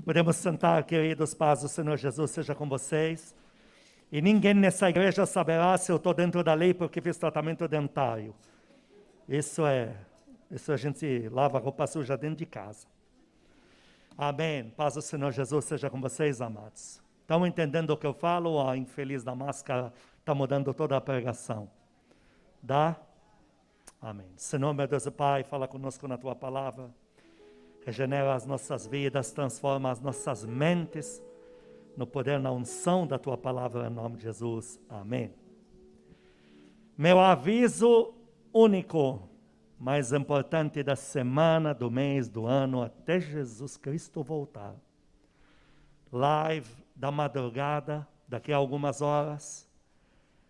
Podemos sentar, queridos, paz do Senhor Jesus seja com vocês. E ninguém nessa igreja saberá se eu estou dentro da lei porque fiz tratamento dentário. Isso a gente lava a roupa suja dentro de casa. Amém. Paz do Senhor Jesus seja com vocês, amados. Estão entendendo o que eu falo ou a infeliz da máscara está mudando toda a pregação? Dá? Amém. Senhor, meu Deus e Pai, fala conosco na Tua palavra. Regenera as nossas vidas, transforma as nossas mentes no poder, na unção da Tua palavra, em nome de Jesus. Amém. Meu aviso único, mais importante da semana, do mês, do ano, até Jesus Cristo voltar. Live da madrugada, daqui a algumas horas.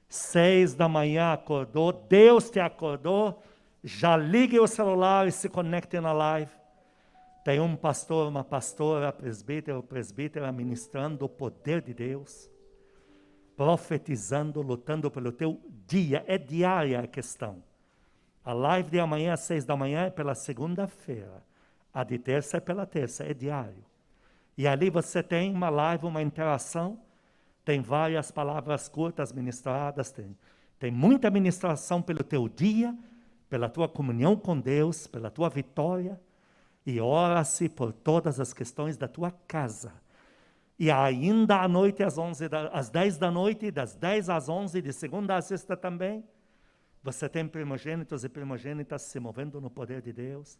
6 da manhã acordou, Deus te acordou, já ligue o celular e se conecte na live. Tem um pastor, uma pastora, presbítero, presbítera, ministrando o poder de Deus, profetizando, lutando pelo teu dia. É diária a questão. A live de amanhã, às 6 da manhã, é pela segunda-feira. A de terça é pela terça, é diário. E ali você tem uma live, uma interação, tem várias palavras curtas ministradas, tem muita ministração pelo teu dia, pela tua comunhão com Deus, pela tua vitória. E ora-se por todas as questões da tua casa. E ainda à noite, às 10 da noite, das 10 às 11, de segunda a sexta também, você tem primogênitos e primogênitas se movendo no poder de Deus,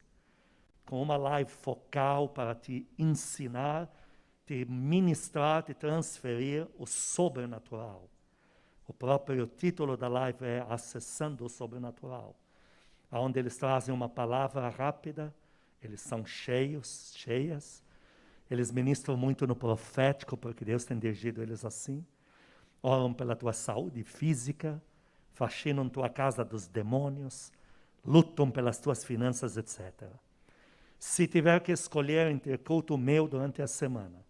com uma live focal para te ensinar, te ministrar, te transferir o sobrenatural. O próprio título da live é Acessando o Sobrenatural, onde eles trazem uma palavra rápida. Eles são cheias, eles ministram muito no profético, porque Deus tem dirigido eles assim. Oram pela tua saúde física, faxinam tua casa dos demônios, lutam pelas tuas finanças, etc. Se tiver que escolher entre culto meu durante a semana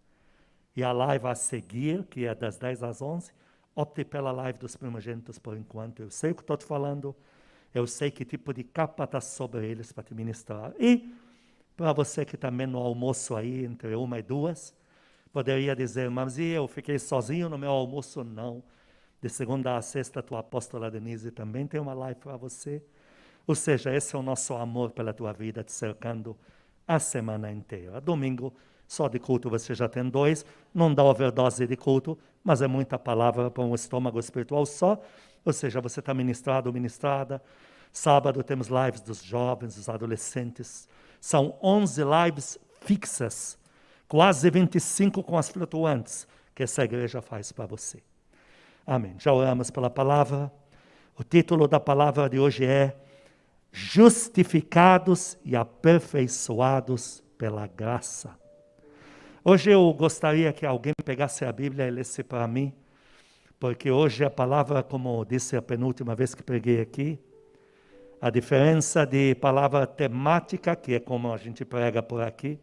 e a live a seguir, que é das 10 às 11, opte pela live dos primogênitos por enquanto. Eu sei o que estou te falando, eu sei que tipo de capa está sobre eles para te ministrar. E para você que também no almoço aí, entre 1 e 2, poderia dizer, mas e eu fiquei sozinho no meu almoço? Não. De segunda a sexta, a tua apóstola Denise também tem uma live para você. Ou seja, esse é o nosso amor pela tua vida, te cercando a semana inteira. Domingo, só de culto você já tem 2, não dá overdose de culto, mas é muita palavra para um estômago espiritual só. Ou seja, você está ministrado ou ministrada. Sábado temos lives dos jovens, dos adolescentes. São 11 lives fixas, quase 25 com as flutuantes, que essa igreja faz para você. Amém. Já oramos pela palavra. O título da palavra de hoje é Justificados e aperfeiçoados pela graça. Hoje eu gostaria que alguém pegasse a Bíblia e lesse para mim, porque hoje a palavra, como disse a penúltima vez que preguei aqui, a diferença de palavra temática, que é como a gente prega por aqui,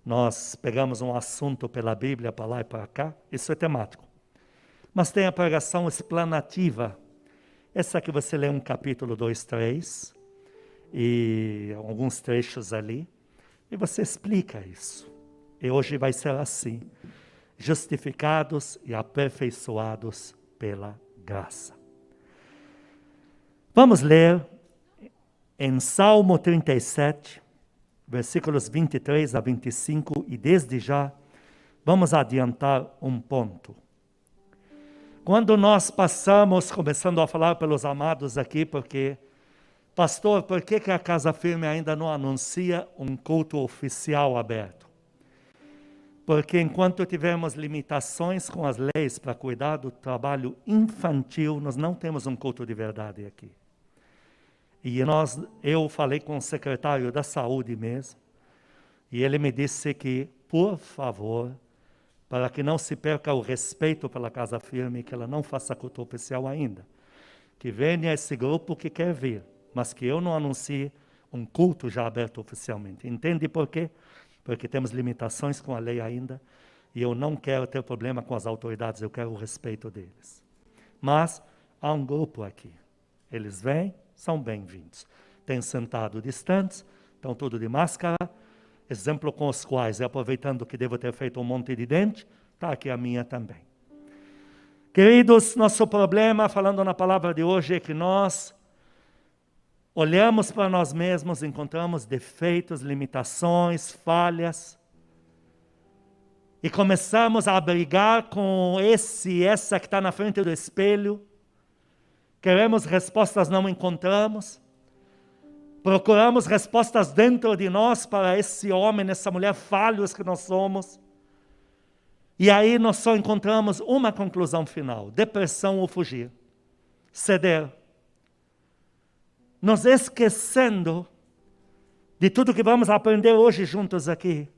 nós pegamos um assunto pela Bíblia para lá e para cá, isso é temático. Mas tem a pregação explanativa, essa que você lê um capítulo 2, 3, e alguns trechos ali, e você explica isso. E hoje vai ser assim, justificados e aperfeiçoados pela graça. Vamos ler em Salmo 37, versículos 23 a 25, e desde já vamos adiantar um ponto. Quando nós passamos, começando a falar pelos amados aqui, porque, pastor, por que a Casa Firme ainda não anuncia um culto oficial aberto? Porque enquanto tivermos limitações com as leis para cuidar do trabalho infantil, nós não temos um culto de verdade aqui. E eu falei com o secretário da saúde mesmo, e ele me disse que, por favor, para que não se perca o respeito pela Casa Firme, que ela não faça culto oficial ainda, que venha esse grupo que quer vir, mas que eu não anuncie um culto já aberto oficialmente. Entende por quê? Porque temos limitações com a lei ainda, e eu não quero ter problema com as autoridades, eu quero o respeito deles. Mas há um grupo aqui, eles vêm, são bem-vindos. Tem sentado distantes, estão tudo de máscara, exemplo com os quais, e aproveitando que devo ter feito um monte de dente, está aqui a minha também. Queridos, nosso problema, falando na palavra de hoje, é que nós olhamos para nós mesmos, encontramos defeitos, limitações, falhas, e começamos a brigar com essa que está na frente do espelho. Queremos respostas, não encontramos. Procuramos respostas dentro de nós para esse homem, essa mulher falhos que nós somos. E aí nós só encontramos uma conclusão final: depressão ou fugir, ceder. Nos esquecendo de tudo que vamos aprender hoje juntos aqui.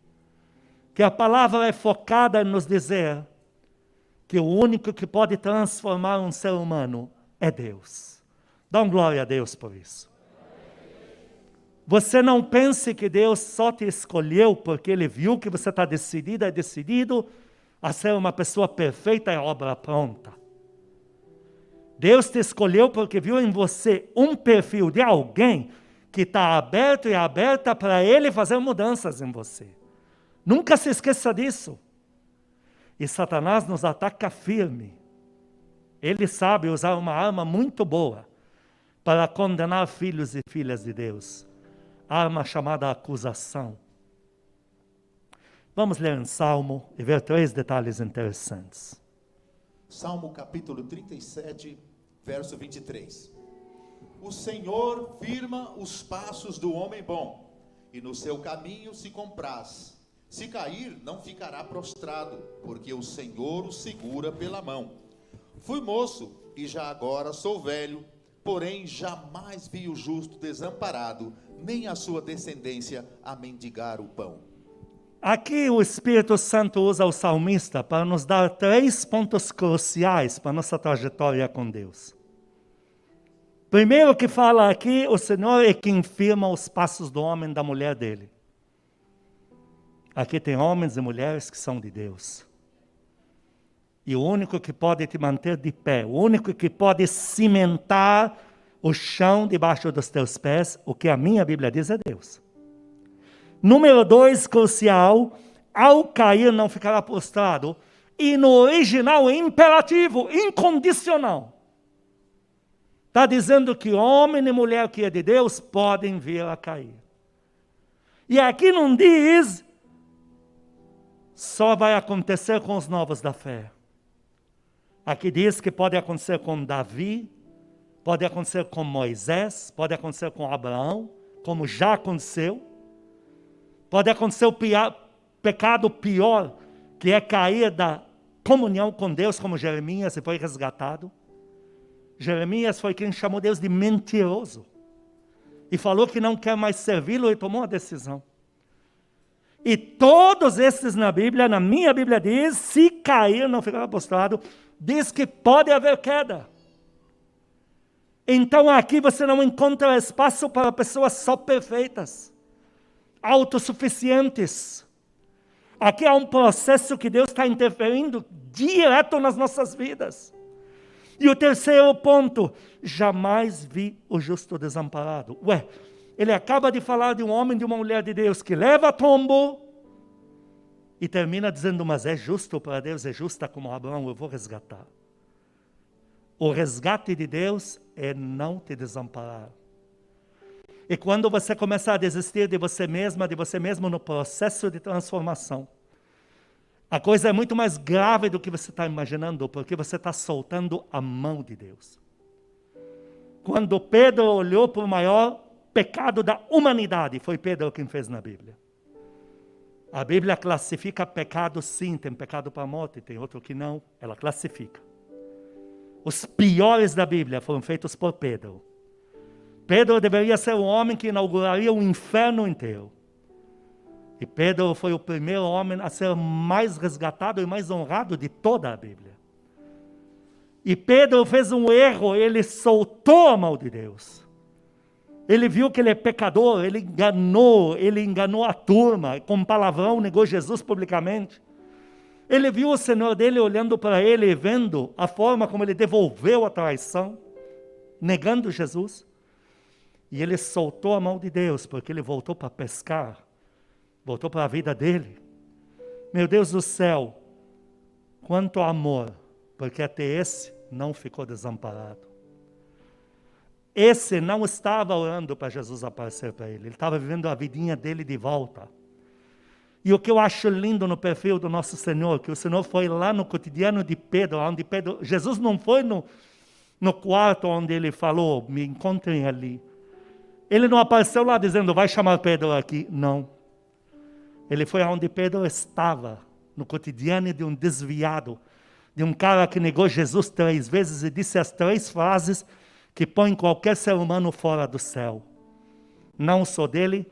Que a palavra é focada em nos dizer que o único que pode transformar um ser humano é Deus. Dá um glória a Deus por isso. Você não pense que Deus só te escolheu porque Ele viu que você está decidido a ser uma pessoa perfeita e obra pronta. Deus te escolheu porque viu em você um perfil de alguém que está aberto e aberta para Ele fazer mudanças em você. Nunca se esqueça disso. E Satanás nos ataca firme. Ele sabe usar uma arma muito boa para condenar filhos e filhas de Deus. Arma chamada acusação. Vamos ler um Salmo e ver 3 detalhes interessantes. Salmo capítulo 37, verso 23. O Senhor firma os passos do homem bom, e no seu caminho se compraz. Se cair, não ficará prostrado, porque o Senhor o segura pela mão. Fui moço, e já agora sou velho, porém jamais vi o justo desamparado, nem a sua descendência a mendigar o pão. Aqui o Espírito Santo usa o salmista para nos dar 3 pontos cruciais para a nossa trajetória com Deus. Primeiro que fala aqui, o Senhor é quem firma os passos do homem e da mulher dele. Aqui tem homens e mulheres que são de Deus. E o único que pode te manter de pé, o único que pode cimentar o chão debaixo dos teus pés, o que a minha Bíblia diz é Deus. Número 2, crucial, ao cair não ficará prostrado. E no original é imperativo, incondicional. Está dizendo que homem e mulher que é de Deus podem vir a cair. E aqui não diz, só vai acontecer com os novos da fé. Aqui diz que pode acontecer com Davi, pode acontecer com Moisés, pode acontecer com Abraão, como já aconteceu. Pode acontecer o pecado pior, que é cair da comunhão com Deus, como Jeremias, e foi resgatado. Jeremias foi quem chamou Deus de mentiroso. E falou que não quer mais servi-lo e tomou a decisão. E todos esses na Bíblia, na minha Bíblia diz, se cair não ficará prostrado, diz que pode haver queda. Então aqui você não encontra espaço para pessoas só perfeitas, autossuficientes. Aqui há um processo que Deus está interferindo direto nas nossas vidas. E o terceiro ponto, jamais vi o justo desamparado. Ele acaba de falar de um homem e de uma mulher de Deus que leva tombo e termina dizendo, mas é justo para Deus, é justa como Abraão, eu vou resgatar. O resgate de Deus é não te desamparar. E quando você começar a desistir de você mesma, de você mesmo no processo de transformação, a coisa é muito mais grave do que você está imaginando, porque você está soltando a mão de Deus. Quando Pedro olhou para o maior pecado da humanidade, foi Pedro quem fez na Bíblia. A Bíblia classifica pecado sim, tem pecado para a morte, tem outro que não, ela classifica. Os piores da Bíblia foram feitos por Pedro. Pedro deveria ser o homem que inauguraria o inferno inteiro. E Pedro foi o primeiro homem a ser mais resgatado e mais honrado de toda a Bíblia. E Pedro fez um erro, ele soltou a mão de Deus. Ele viu que ele é pecador, ele enganou a turma, com palavrão negou Jesus publicamente. Ele viu o Senhor dele olhando para ele e vendo a forma como ele devolveu a traição, negando Jesus. E ele soltou a mão de Deus, porque ele voltou para pescar. voltou para a vida dele. Meu Deus do céu, quanto amor, porque até esse não ficou desamparado. Esse não estava orando para Jesus aparecer para ele estava vivendo a vidinha dele de volta. E o que eu acho lindo no perfil do nosso Senhor, que o Senhor foi lá no cotidiano de Pedro, onde Pedro, Jesus não foi no quarto onde ele falou, me encontrem ali. Ele não apareceu lá dizendo, vai chamar Pedro aqui. Não. Ele foi onde Pedro estava, no cotidiano de um desviado, de um cara que negou Jesus 3 vezes e disse as 3 frases que põem qualquer ser humano fora do céu. Não sou dele,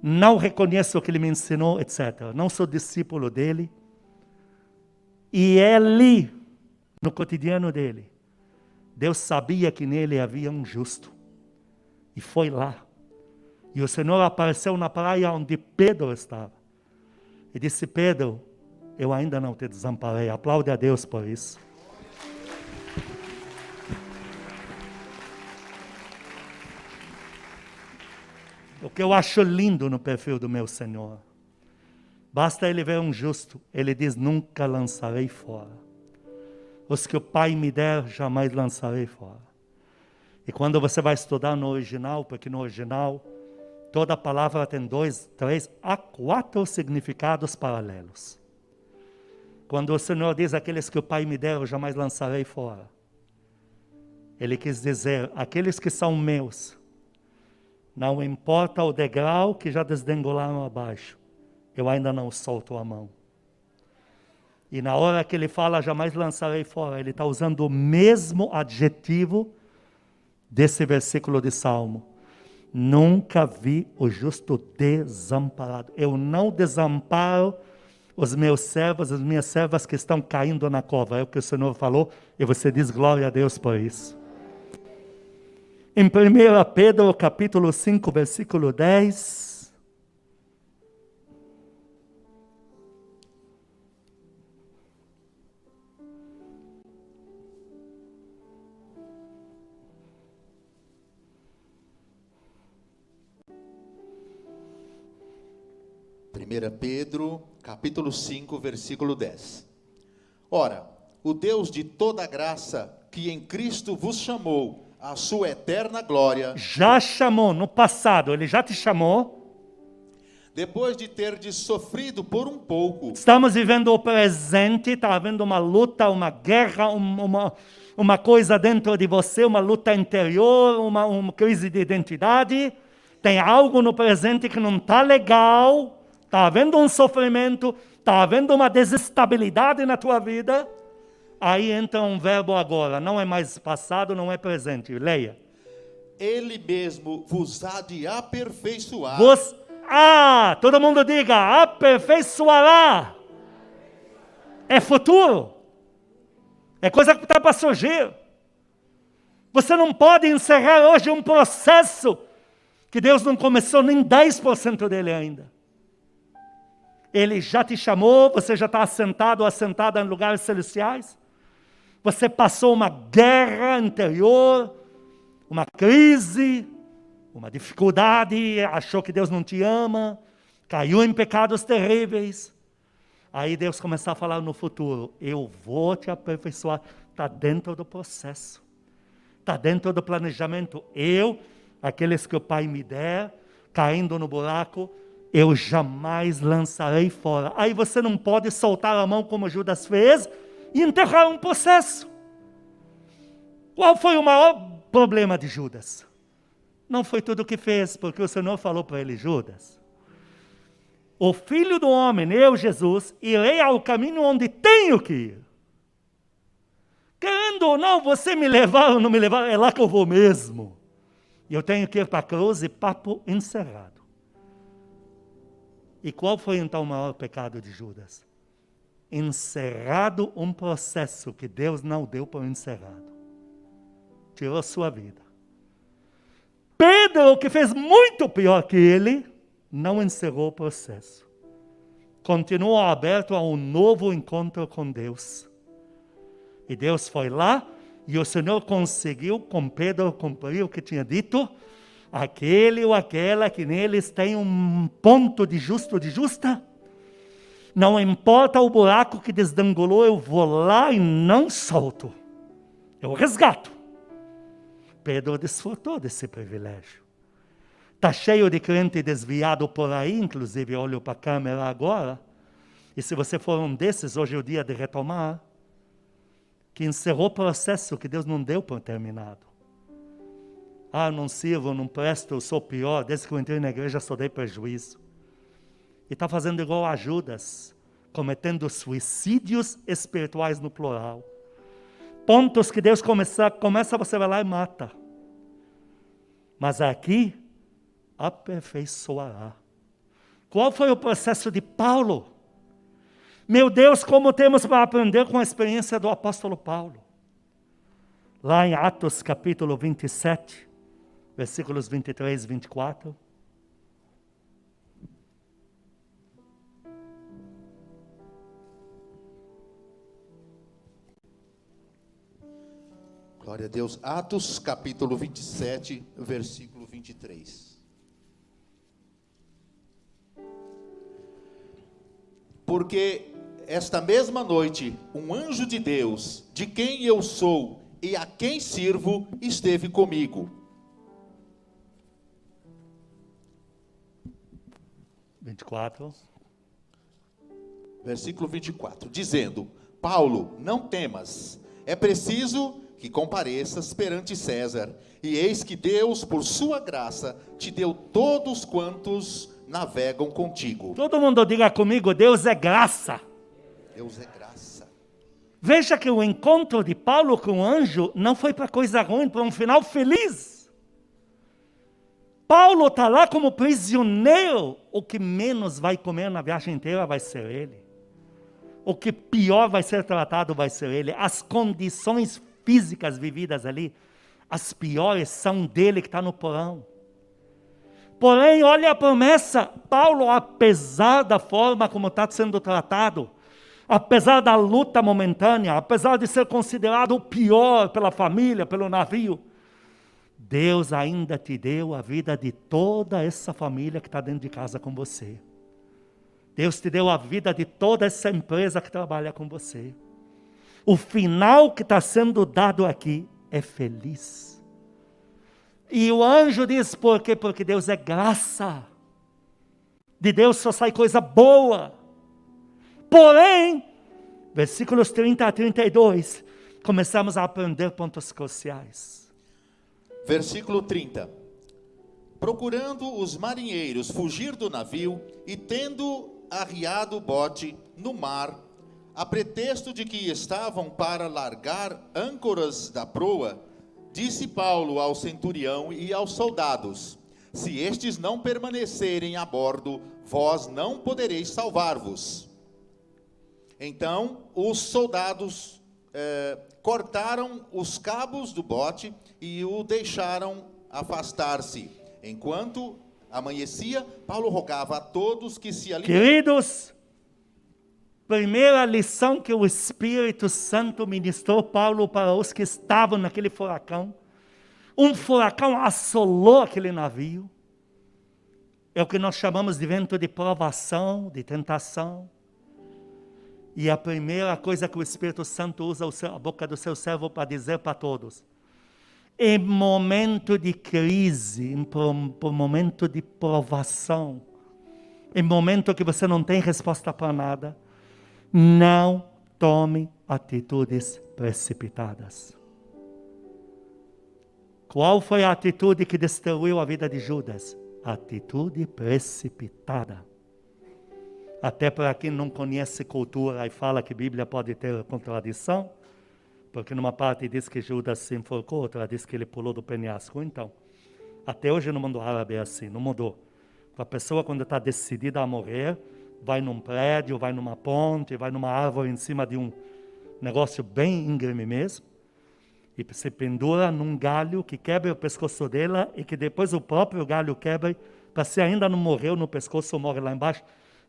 não reconheço o que ele me ensinou, etc. Não sou discípulo dele. E ali, no cotidiano dele, Deus sabia que nele havia um justo. E foi lá. E o Senhor apareceu na praia onde Pedro estava. E disse, Pedro, eu ainda não te desamparei. Aplaude a Deus por isso. O que eu acho lindo no perfil do meu Senhor. Basta ele ver um justo. Ele diz, nunca lançarei fora. Os que o Pai me der, jamais lançarei fora. E quando você vai estudar no original, porque no original, toda palavra tem 2, 3, há 4 significados paralelos. Quando o Senhor diz, aqueles que o Pai me der, eu jamais lançarei fora. Ele quis dizer, aqueles que são meus, não importa o degrau que já desdengolaram abaixo, eu ainda não solto a mão. E na hora que ele fala, jamais lançarei fora, ele está usando o mesmo adjetivo desse versículo de Salmo. Nunca vi o justo desamparado. Eu não desamparo os meus servos, as minhas servas que estão caindo na cova. É o que o Senhor falou e você diz glória a Deus por isso. Em 1 Pedro capítulo 5, versículo 10... 1 Pedro, capítulo 5, versículo 10. Ora, o Deus de toda graça, que em Cristo vos chamou à sua eterna glória... Já chamou, no passado, ele já te chamou. Depois de terdes sofrido por um pouco... Estamos vivendo o presente, está havendo uma luta, uma guerra, uma coisa dentro de você, uma luta interior, uma crise de identidade. Tem algo no presente que não está legal. Está havendo um sofrimento, está havendo uma desestabilidade na tua vida. Aí entra um verbo agora, não é mais passado, não é presente. Leia. Ele mesmo vos há de aperfeiçoar. Todo mundo diga, aperfeiçoará. É futuro. É coisa que está para surgir. Você não pode encerrar hoje um processo que Deus não começou nem 10% dele ainda. Ele já te chamou, você já está assentado ou assentada em lugares celestiais. Você passou uma guerra interior, uma crise, uma dificuldade, achou que Deus não te ama, caiu em pecados terríveis. Aí Deus começa a falar no futuro, eu vou te aperfeiçoar. Está dentro do processo, está dentro do planejamento. Aqueles que o Pai me der, caindo no buraco, eu jamais lançarei fora. Aí você não pode soltar a mão como Judas fez e enterrar um processo. Qual foi o maior problema de Judas? Não foi tudo o que fez, porque o Senhor falou para ele, Judas, o Filho do Homem, eu, Jesus, irei ao caminho onde tenho que ir. Querendo ou não, você me levar ou não me levar, é lá que eu vou mesmo. E eu tenho que ir para a cruz e papo encerrado. E qual foi então o maior pecado de Judas? Encerrado um processo que Deus não deu por encerrado. Tirou sua vida. Pedro, que fez muito pior que ele, não encerrou o processo. Continuou aberto a um novo encontro com Deus. E Deus foi lá, e o Senhor conseguiu com Pedro cumprir o que tinha dito. aquele ou aquela que neles tem um ponto de justo ou de justa, não importa o buraco que desdangolou, eu vou lá e não solto. Eu resgato. Pedro desfrutou desse privilégio. Está cheio de crente desviado por aí, inclusive olho para a câmera agora, e se você for um desses, hoje é o dia de retomar, que encerrou o processo que Deus não deu por terminado. Não sirvo, não presto, eu sou pior, desde que eu entrei na igreja só dei prejuízo. E está fazendo igual a Judas, cometendo suicídios espirituais no plural. Pontos que Deus começa, você vai lá e mata. Mas aqui, aperfeiçoará. Qual foi o processo de Paulo? Meu Deus, como temos para aprender com a experiência do apóstolo Paulo. Lá em Atos capítulo 27, versículos 23 e 24. Glória a Deus. Atos capítulo 27, versículo 23. Porque esta mesma noite, um anjo de Deus, de quem eu sou e a quem sirvo, esteve comigo. 24. Versículo 24, dizendo: Paulo, não temas, é preciso que compareças perante César, e eis que Deus, por sua graça, te deu todos quantos navegam contigo. Todo mundo diga comigo, Deus é graça. Deus é graça. Veja que o encontro de Paulo com o anjo não foi para coisa ruim, para um final feliz. Paulo está lá como prisioneiro. O que menos vai comer na viagem inteira vai ser ele. O que pior vai ser tratado vai ser ele. As condições físicas vividas ali, as piores são dele que está no porão. Porém, olha a promessa, Paulo, apesar da forma como está sendo tratado, apesar da luta momentânea, apesar de ser considerado o pior pela família, pelo navio, Deus ainda te deu a vida de toda essa família que está dentro de casa com você. Deus te deu a vida de toda essa empresa que trabalha com você. O final que está sendo dado aqui é feliz. E o anjo diz por quê? Porque Deus é graça. De Deus só sai coisa boa. Porém, versículos 30 a 32, começamos a aprender pontos cruciais. Versículo 30. Procurando os marinheiros fugir do navio e tendo arriado o bote no mar, a pretexto de que estavam para largar âncoras da proa, disse Paulo ao centurião e aos soldados: se estes não permanecerem a bordo, vós não podereis salvar-vos. Então os soldados cortaram os cabos do bote e o deixaram afastar-se. Enquanto amanhecia, Paulo rogava a todos que se alimentassem. Queridos, primeira lição que o Espírito Santo ministrou Paulo para os que estavam naquele furacão. Um furacão assolou aquele navio. É o que nós chamamos de vento de provação, de tentação. E a primeira coisa que o Espírito Santo usa a boca do seu servo para dizer para todos: em momento de crise, em momento de provação, em momento que você não tem resposta para nada, não tome atitudes precipitadas. Qual foi a atitude que destruiu a vida de Judas? Atitude precipitada. Até para quem não conhece cultura e fala que a Bíblia pode ter contradição, porque numa parte diz que Judas se enforcou, outra diz que ele pulou do penhasco. Então, até hoje no mundo árabe é assim, não mudou. A pessoa, quando está decidida a morrer, vai num prédio, vai numa ponte, vai numa árvore em cima de um negócio bem íngreme mesmo, e se pendura num galho que quebra o pescoço dela e que depois o próprio galho quebra, para se ainda não morreu no pescoço ou morre lá embaixo.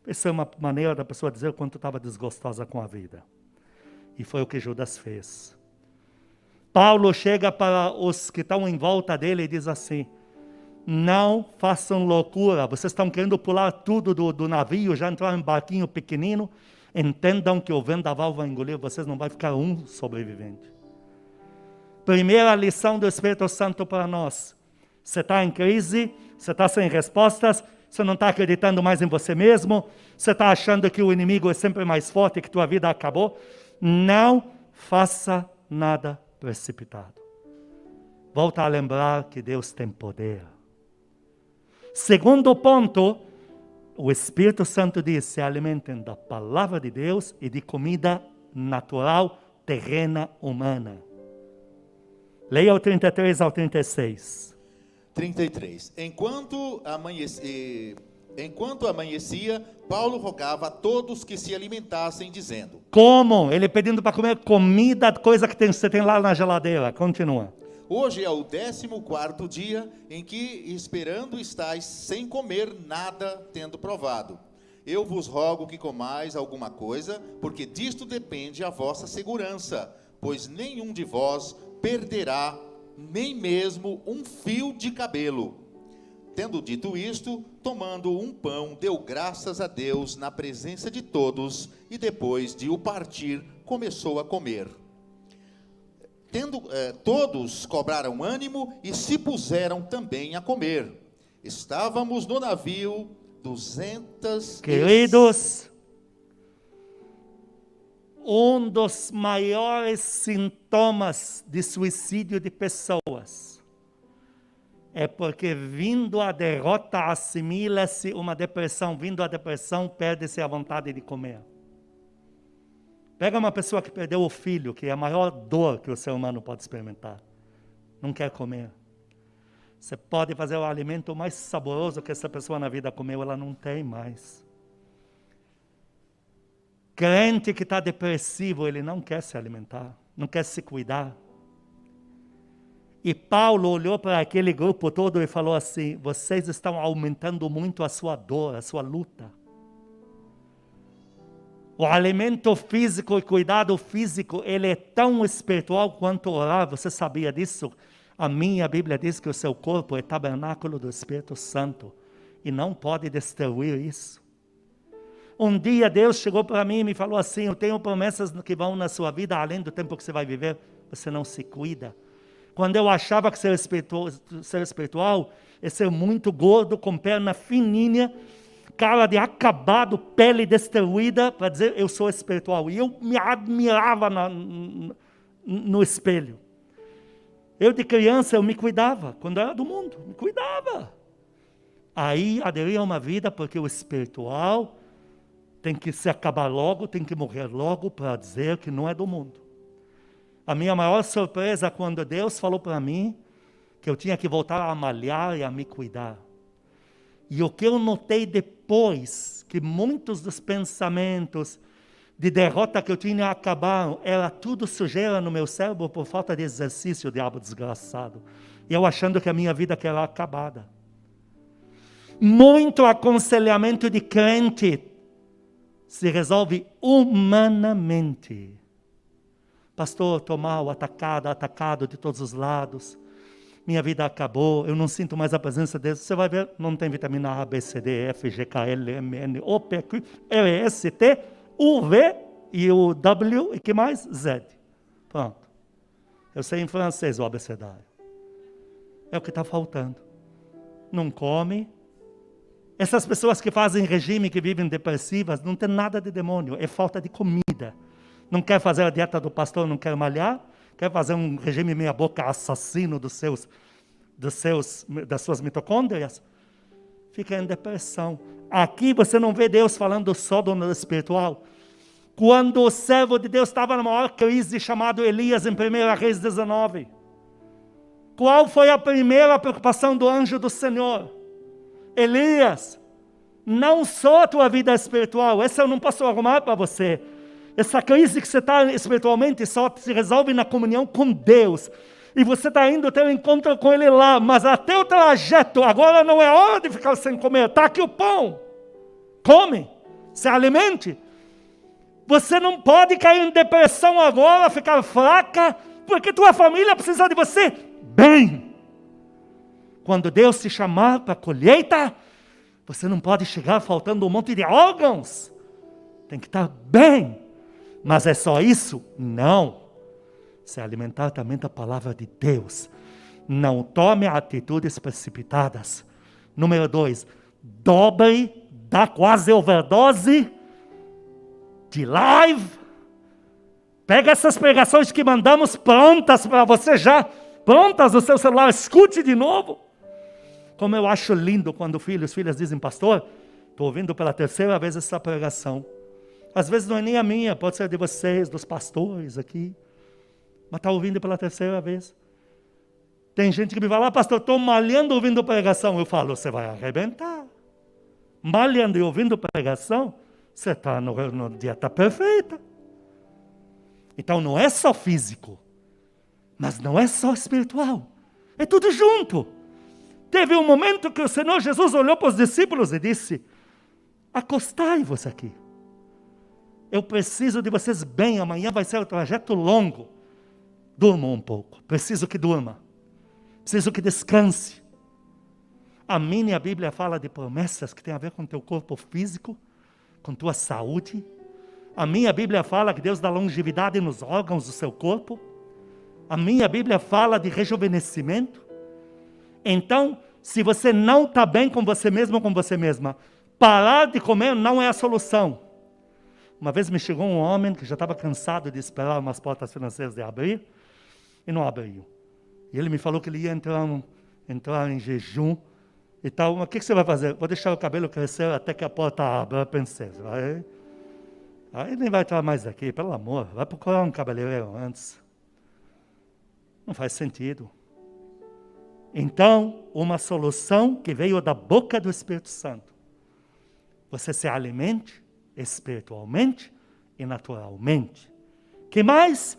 Essa é uma maneira da pessoa dizer o quanto estava desgostosa com a vida. E foi o que Judas fez. Paulo chega para os que estão em volta dele e diz assim: Não façam loucura. Vocês estão querendo pular tudo do navio, já entrar em um barquinho pequenino. Entendam que o vendaval vai engolir vocês, não vai ficar um sobrevivente. Primeira lição do Espírito Santo para nós. Você está em crise, você está sem respostas, você não está acreditando mais em você mesmo, você está achando que o inimigo é sempre mais forte, que tua vida acabou. Não faça nada precipitado. Volta a lembrar que Deus tem poder. Segundo ponto, o Espírito Santo diz: se alimentem da palavra de Deus e de comida natural, terrena, humana. Leia o 33 ao 36. 33. Enquanto amanhecia, Paulo rogava a todos que se alimentassem, dizendo: Como? Ele pedindo para comer comida, coisa que você tem lá na geladeira. Continua. Hoje é o 14º dia em que esperando estáis sem comer nada, tendo provado. Eu vos rogo que comais alguma coisa, porque disto depende a vossa segurança, pois nenhum de vós perderá nem mesmo um fio de cabelo. Tendo dito isto, tomando um pão, deu graças a Deus na presença de todos, e depois de o partir, começou a comer. Todos cobraram ânimo e se puseram também a comer. Estávamos no navio 200... Queridos, um dos maiores sintomas de suicídio de pessoas é porque, vindo a derrota, assimila-se uma depressão. Vindo a depressão, perde-se a vontade de comer. Pega uma pessoa que perdeu o filho, que é a maior dor que o ser humano pode experimentar. Não quer comer. Você pode fazer o alimento mais saboroso que essa pessoa na vida comeu, ela não tem mais. Crente que está depressivo, ele não quer se alimentar, não quer se cuidar. E Paulo olhou para aquele grupo todo e falou assim: vocês estão aumentando muito a sua dor, a sua luta. O alimento físico e cuidado físico, ele é tão espiritual quanto orar. Você sabia disso? A minha Bíblia diz que o seu corpo é tabernáculo do Espírito Santo e não pode destruir isso. Um dia Deus chegou para mim e me falou assim: eu tenho promessas que vão na sua vida além do tempo que você vai viver. Você não se cuida. Quando eu achava que ser espiritual é ser muito gordo, com perna fininha, cara de acabado, pele destruída, para dizer eu sou espiritual. E eu me admirava no espelho. Eu de criança, eu me cuidava, quando eu era do mundo, me cuidava. Aí aderi a uma vida, porque o espiritual tem que se acabar logo, tem que morrer logo, para dizer que não é do mundo. A minha maior surpresa, quando Deus falou para mim, que eu tinha que voltar a malhar e a me cuidar. E o que eu notei depois, que muitos dos pensamentos de derrota que eu tinha acabaram, era tudo sujeira no meu cérebro por falta de exercício, diabo desgraçado. E eu achando que a minha vida era acabada. Muito aconselhamento de crente se resolve humanamente. Pastor, estou mal, atacado de todos os lados. Minha vida acabou, eu não sinto mais a presença de Deus. Você vai ver, não tem vitamina A, B, C, D, F, G, K, L, M, N, O, P, Q, R, S, T, U, V e o W e que mais? Z. Pronto. Eu sei em francês o abecedário. É o que está faltando. Não come. Essas pessoas que fazem regime, que vivem depressivas, não tem nada de demônio, é falta de comida. Não quer fazer a dieta do pastor, não quer malhar, quer fazer um regime meia boca assassino das suas mitocôndrias, fica em depressão. Aqui você não vê Deus falando só do espiritual. Quando o servo de Deus estava na maior crise, chamado Elias, em 1 Reis 19, qual foi a primeira preocupação do anjo do Senhor? Elias, não só a tua vida espiritual, essa eu não posso arrumar para você. Essa crise que você está espiritualmente só se resolve na comunhão com Deus. E você está indo ter um encontro com Ele lá, mas até o trajeto, agora não é hora de ficar sem comer. Está aqui o pão. Come, se alimente. Você não pode cair em depressão agora, ficar fraca, porque tua família precisa de você bem. Quando Deus te chamar para a colheita, você não pode chegar faltando um monte de órgãos. Tem que estar bem. Mas é só isso? Não. Se alimentar também da palavra de Deus. Não tome atitudes precipitadas. Número 2, dobre, dá quase overdose de live. Pega essas pregações que mandamos prontas para você já, prontas no seu celular, escute de novo. Como eu acho lindo quando os filhos dizem, pastor, estou ouvindo pela terceira vez essa pregação. Às vezes não é nem a minha, pode ser de vocês, dos pastores aqui. Mas está ouvindo pela terceira vez. Tem gente que me fala, pastor, estou malhando ouvindo pregação. Eu falo, você vai arrebentar. Malhando e ouvindo pregação, você está no dieta perfeita. Então não é só físico, mas não é só espiritual. É tudo junto. Teve um momento que o Senhor Jesus olhou para os discípulos e disse, acostai-vos aqui. Eu preciso de vocês bem, amanhã vai ser um trajeto longo. Durmam um pouco, preciso que durma. Preciso que descanse. A minha Bíblia fala de promessas que tem a ver com teu corpo físico, com tua saúde. A minha Bíblia fala que Deus dá longevidade nos órgãos do seu corpo. A minha Bíblia fala de rejuvenescimento. Então, se você não está bem com você mesmo ou com você mesma, parar de comer não é a solução. Uma vez me chegou um homem que já estava cansado de esperar umas portas financeiras de abrir, e não abriu. E ele me falou que ele ia entrar em jejum e tal. Mas o que você vai fazer? Vou deixar o cabelo crescer até que a porta abra. Eu pensei, aí nem vai entrar mais aqui, pelo amor. Vai procurar um cabeleireiro antes. Não faz sentido. Então, uma solução que veio da boca do Espírito Santo. Você se alimente espiritualmente e naturalmente. Que mais?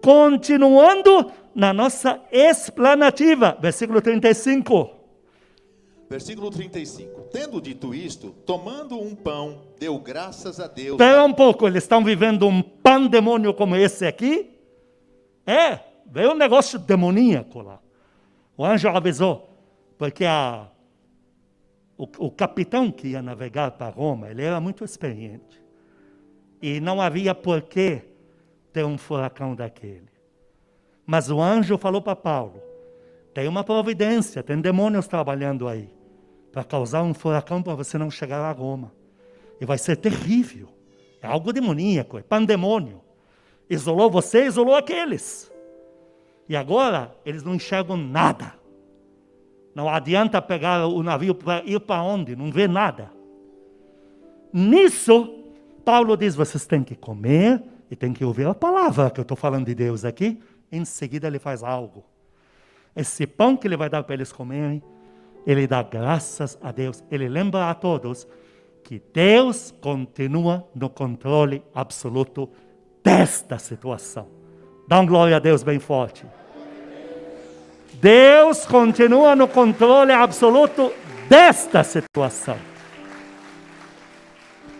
Continuando na nossa explanativa, versículo 35. Versículo 35. Tendo dito isto, tomando um pão, deu graças a Deus. Espera um pouco, eles estão vivendo um pandemônio como esse aqui? Veio um negócio demoníaco lá. O anjo avisou, porque o capitão que ia navegar para Roma, ele era muito experiente. E não havia porquê ter um furacão daquele. Mas o anjo falou para Paulo, tem uma providência, tem demônios trabalhando aí, para causar um furacão para você não chegar a Roma. E vai ser terrível. É algo demoníaco, é pandemônio. Isolou você, isolou aqueles. E agora, eles não enxergam nada. Não adianta pegar o navio para ir para onde, não vê nada. Nisso, Paulo diz, vocês têm que comer e têm que ouvir a palavra que eu estou falando de Deus aqui. Em seguida ele faz algo. Esse pão que ele vai dar para eles comerem, ele dá graças a Deus. Ele lembra a todos que Deus continua no controle absoluto desta situação. Dá um glória a Deus bem forte. Deus continua no controle absoluto desta situação.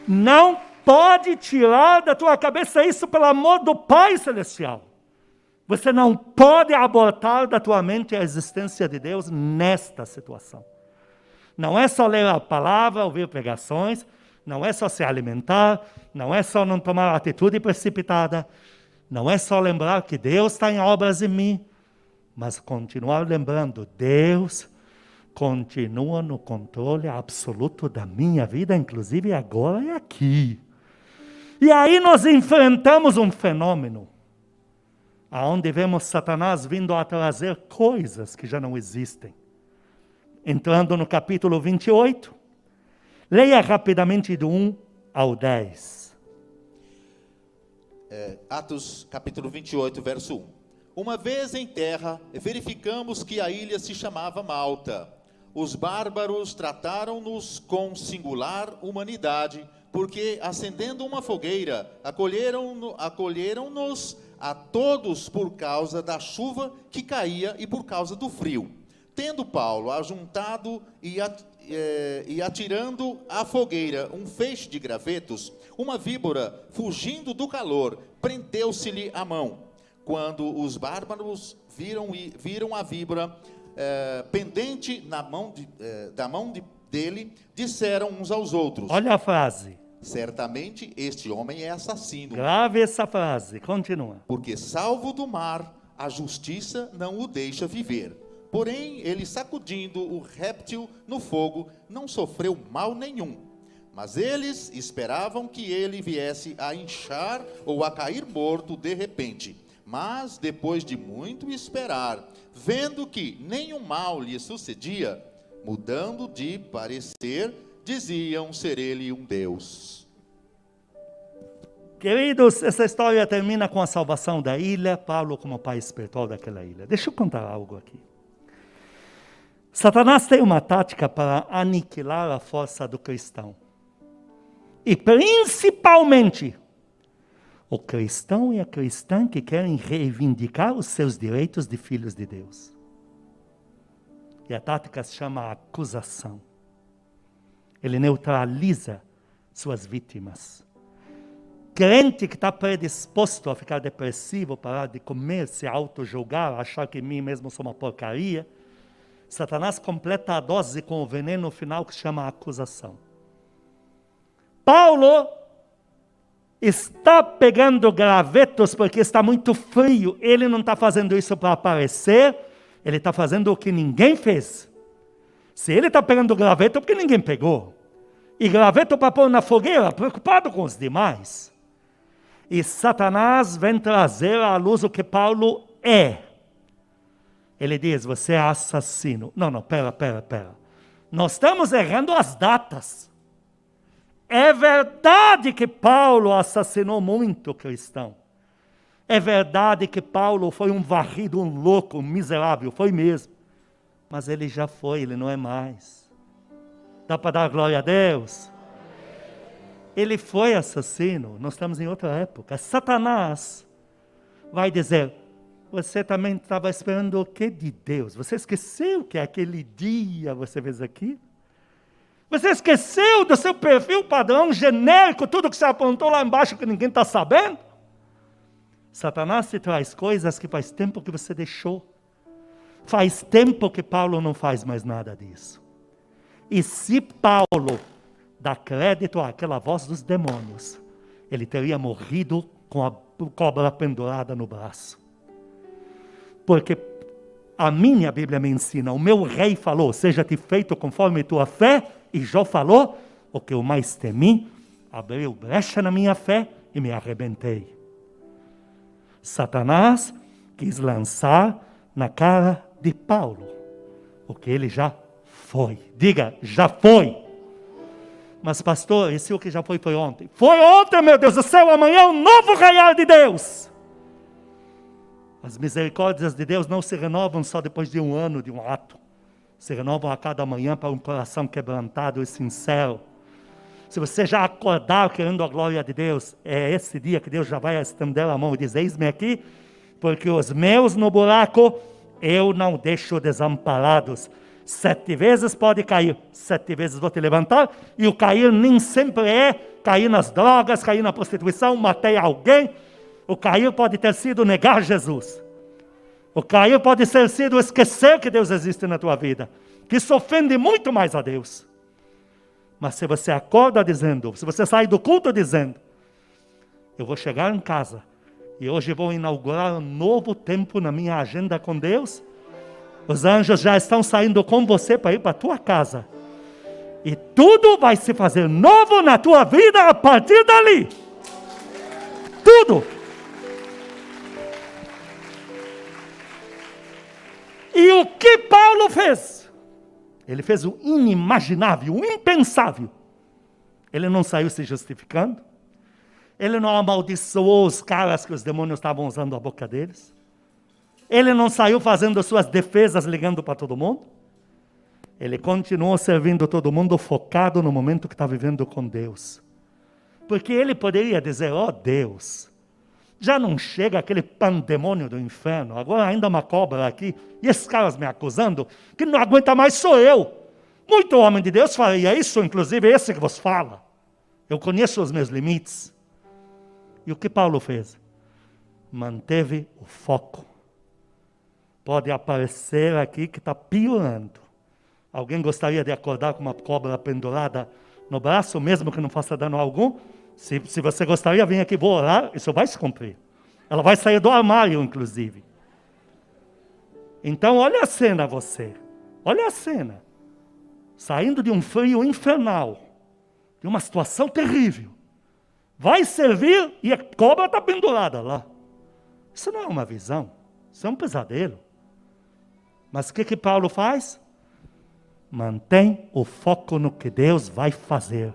Não pode tirar da tua cabeça isso pelo amor do Pai Celestial. Você não pode abortar da tua mente a existência de Deus nesta situação. Não é só ler a palavra, ouvir pregações, não é só se alimentar, não é só não tomar atitude precipitada, não é só lembrar que Deus está em obras em mim, mas continuar lembrando, Deus continua no controle absoluto da minha vida, inclusive agora e aqui. E aí nós enfrentamos um fenômeno, aonde vemos Satanás vindo a trazer coisas que já não existem. Entrando no capítulo 28, leia rapidamente do 1 ao 10. Atos capítulo 28, verso 1. Uma vez em terra, verificamos que a ilha se chamava Malta. Os bárbaros trataram-nos com singular humanidade, porque, acendendo uma fogueira, acolheram-nos a todos por causa da chuva que caía e por causa do frio. Tendo Paulo ajuntado e atirando à fogueira um feixe de gravetos, uma víbora, fugindo do calor, prendeu-se-lhe a mão. Quando os bárbaros viram a víbora, pendente da mão dele, disseram uns aos outros: Olha a frase. certamente este homem é assassino. Grave essa frase, continua. Porque salvo do mar, a justiça não o deixa viver. Porém, ele sacudindo o réptil no fogo, não sofreu mal nenhum. Mas eles esperavam que ele viesse a inchar ou a cair morto de repente. Mas, depois de muito esperar, vendo que nenhum mal lhe sucedia, mudando de parecer, diziam ser ele um Deus. Queridos, essa história termina com a salvação da ilha, Paulo como pai espiritual daquela ilha. Deixa eu contar algo aqui. Satanás tem uma tática para aniquilar a força do cristão. E principalmente, o cristão e a cristã que querem reivindicar os seus direitos de filhos de Deus. E a tática se chama acusação. Ele neutraliza suas vítimas. Crente que está predisposto a ficar depressivo, parar de comer, se auto-julgar, achar que mim mesmo sou uma porcaria, Satanás completa a dose com o veneno final que se chama acusação. Paulo está pegando gravetos porque está muito frio. Ele não está fazendo isso para aparecer, ele está fazendo o que ninguém fez. Se ele está pegando graveto, é porque ninguém pegou. E graveto para pôr na fogueira, preocupado com os demais. E Satanás vem trazer à luz o que Paulo é. Ele diz, você é assassino. Não, pera. Nós estamos errando as datas. É verdade que Paulo assassinou muito cristão. É verdade que Paulo foi um varrido, um louco, um miserável, foi mesmo. Mas ele já foi, ele não é mais. Dá para dar glória a Deus? Ele foi assassino, nós estamos em outra época. Satanás vai dizer, você também estava esperando o que de Deus? Você esqueceu que aquele dia você fez aqui? Você esqueceu do seu perfil padrão genérico, tudo que você apontou lá embaixo que ninguém está sabendo? Satanás te traz coisas que faz tempo que você deixou. Faz tempo que Paulo não faz mais nada disso. E se Paulo dá crédito àquela voz dos demônios, ele teria morrido com a cobra pendurada no braço. Porque a minha Bíblia me ensina, o meu rei falou, seja-te feito conforme tua fé, e Jó falou, o que eu mais temi, abriu brecha na minha fé e me arrebentei. Satanás quis lançar na cara de Paulo o que ele já foi. Diga, já foi. Mas pastor, esse o que já foi ontem. Foi ontem, meu Deus do céu, amanhã é um novo raiar de Deus. As misericórdias de Deus não se renovam só depois de um ano, de um ato. Se renovam a cada manhã para um coração quebrantado e sincero. Se você já acordar querendo a glória de Deus, é esse dia que Deus já vai estender a mão e dizer, eis-me aqui, porque os meus no buraco, eu não deixo desamparados. 7 vezes pode cair, 7 vezes vou te levantar, e o cair nem sempre é cair nas drogas, cair na prostituição, matei alguém. O cair pode ter sido negar Jesus. O cair pode ter sido esquecer que Deus existe na tua vida, que isso ofende muito mais a Deus. Mas se você acorda dizendo, se você sai do culto dizendo, eu vou chegar em casa, e hoje vou inaugurar um novo tempo na minha agenda com Deus, os anjos já estão saindo com você para ir para a tua casa. E tudo vai se fazer novo na tua vida a partir dali. Tudo. E o que Paulo fez? Ele fez o inimaginável, o impensável. Ele não saiu se justificando. Ele não amaldiçoou os caras que os demônios estavam usando a boca deles. Ele não saiu fazendo suas defesas, ligando para todo mundo. Ele continuou servindo todo mundo, focado no momento que está vivendo com Deus. Porque ele poderia dizer, ó Deus, já não chega aquele pandemônio do inferno, agora ainda uma cobra aqui, e esses caras me acusando, que não aguenta mais sou eu. Muito homem de Deus faria isso, inclusive esse que vos fala. Eu conheço os meus limites. E o que Paulo fez? Manteve o foco. pode aparecer aqui que está piorando. Alguém gostaria de acordar com uma cobra pendurada no braço, mesmo que não faça dano algum? Se você gostaria, vem aqui, vou orar, isso vai se cumprir. Ela vai sair do armário, inclusive. Então, olha a cena você. Olha a cena. Saindo de um frio infernal, de uma situação terrível. Vai servir e a cobra está pendurada lá. Isso não é uma visão, isso é um pesadelo. Mas o que Paulo faz? Mantém o foco no que Deus vai fazer.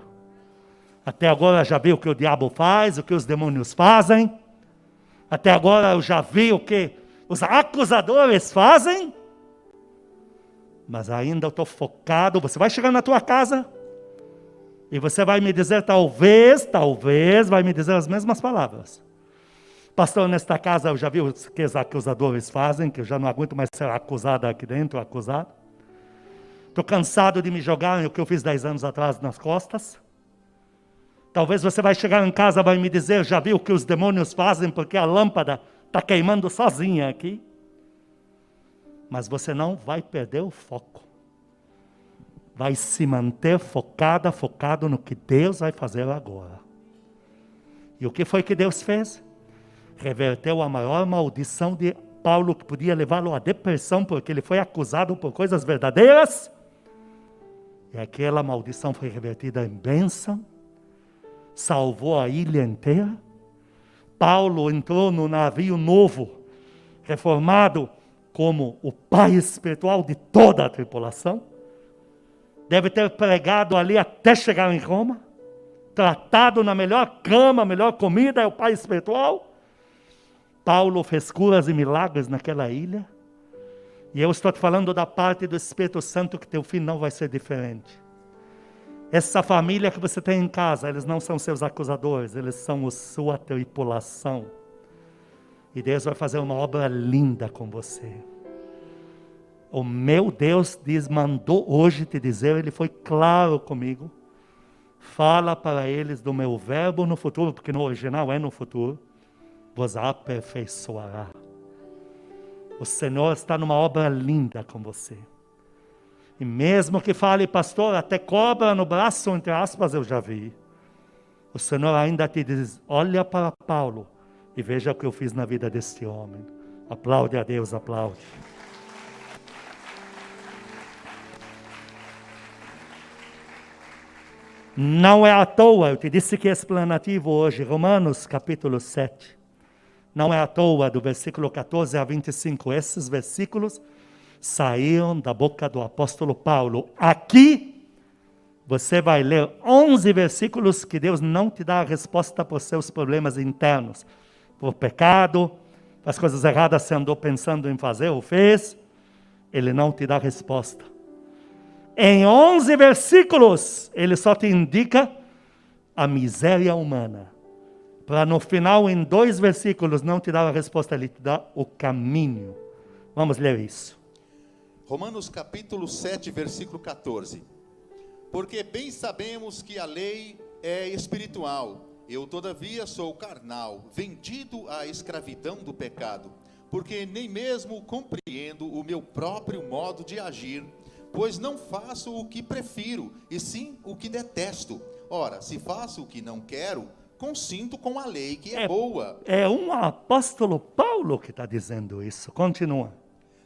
Até agora eu já vi o que o diabo faz, o que os demônios fazem. Até agora eu já vi o que os acusadores fazem. Mas ainda eu estou focado. Você vai chegar na tua casa e você vai me dizer, talvez, vai me dizer as mesmas palavras. Pastor, nesta casa eu já vi o que os acusadores fazem, que eu já não aguento mais ser acusado aqui dentro, acusado. Estou cansado de me jogar no que eu fiz 10 anos atrás nas costas. Talvez você vai chegar em casa e vai me dizer, já viu o que os demônios fazem porque a lâmpada está queimando sozinha aqui. Mas você não vai perder o foco. Vai se manter focado no que Deus vai fazer agora. E o que foi que Deus fez? Reverteu a maior maldição de Paulo, que podia levá-lo à depressão, porque ele foi acusado por coisas verdadeiras. E aquela maldição foi revertida em bênção. Salvou a ilha inteira. Paulo entrou no navio novo, reformado, como o pai espiritual de toda a tripulação. Deve ter pregado ali até chegar em Roma. Tratado na melhor cama, melhor comida, é o pai espiritual. Paulo fez curas e milagres naquela ilha. E eu estou te falando da parte do Espírito Santo, que teu fim não vai ser diferente. Essa família que você tem em casa, eles não são seus acusadores, eles são a sua tripulação. E Deus vai fazer uma obra linda com você. O meu Deus mandou hoje te dizer, Ele foi claro comigo. Fala para eles do meu verbo no futuro, porque no original é no futuro. Vos aperfeiçoará. O Senhor está numa obra linda com você. E mesmo que fale, pastor, até cobra no braço, entre aspas, eu já vi. O Senhor ainda te diz, olha para Paulo e veja o que eu fiz na vida deste homem. Aplaude a Deus, aplaude. Não é à toa, eu te disse que é explanativo hoje, Romanos capítulo 7. Não é à toa, do versículo 14 a 25, esses versículos saíram da boca do apóstolo Paulo. Aqui, você vai ler 11 versículos que Deus não te dá a resposta para os seus problemas internos. Por pecado, as coisas erradas você andou pensando em fazer ou fez, Ele não te dá resposta. Em 11 versículos, Ele só te indica a miséria humana. Para no final, em 2 versículos, não te dar a resposta, Ele te dá o caminho. Vamos ler isso. Romanos capítulo 7, versículo 14. Porque bem sabemos que a lei é espiritual, eu todavia sou carnal, vendido à escravidão do pecado, porque nem mesmo compreendo o meu próprio modo de agir, pois não faço o que prefiro, e sim o que detesto. Ora, se faço o que não quero, consinto com a lei que é boa. É um apóstolo Paulo que está dizendo isso. Continua.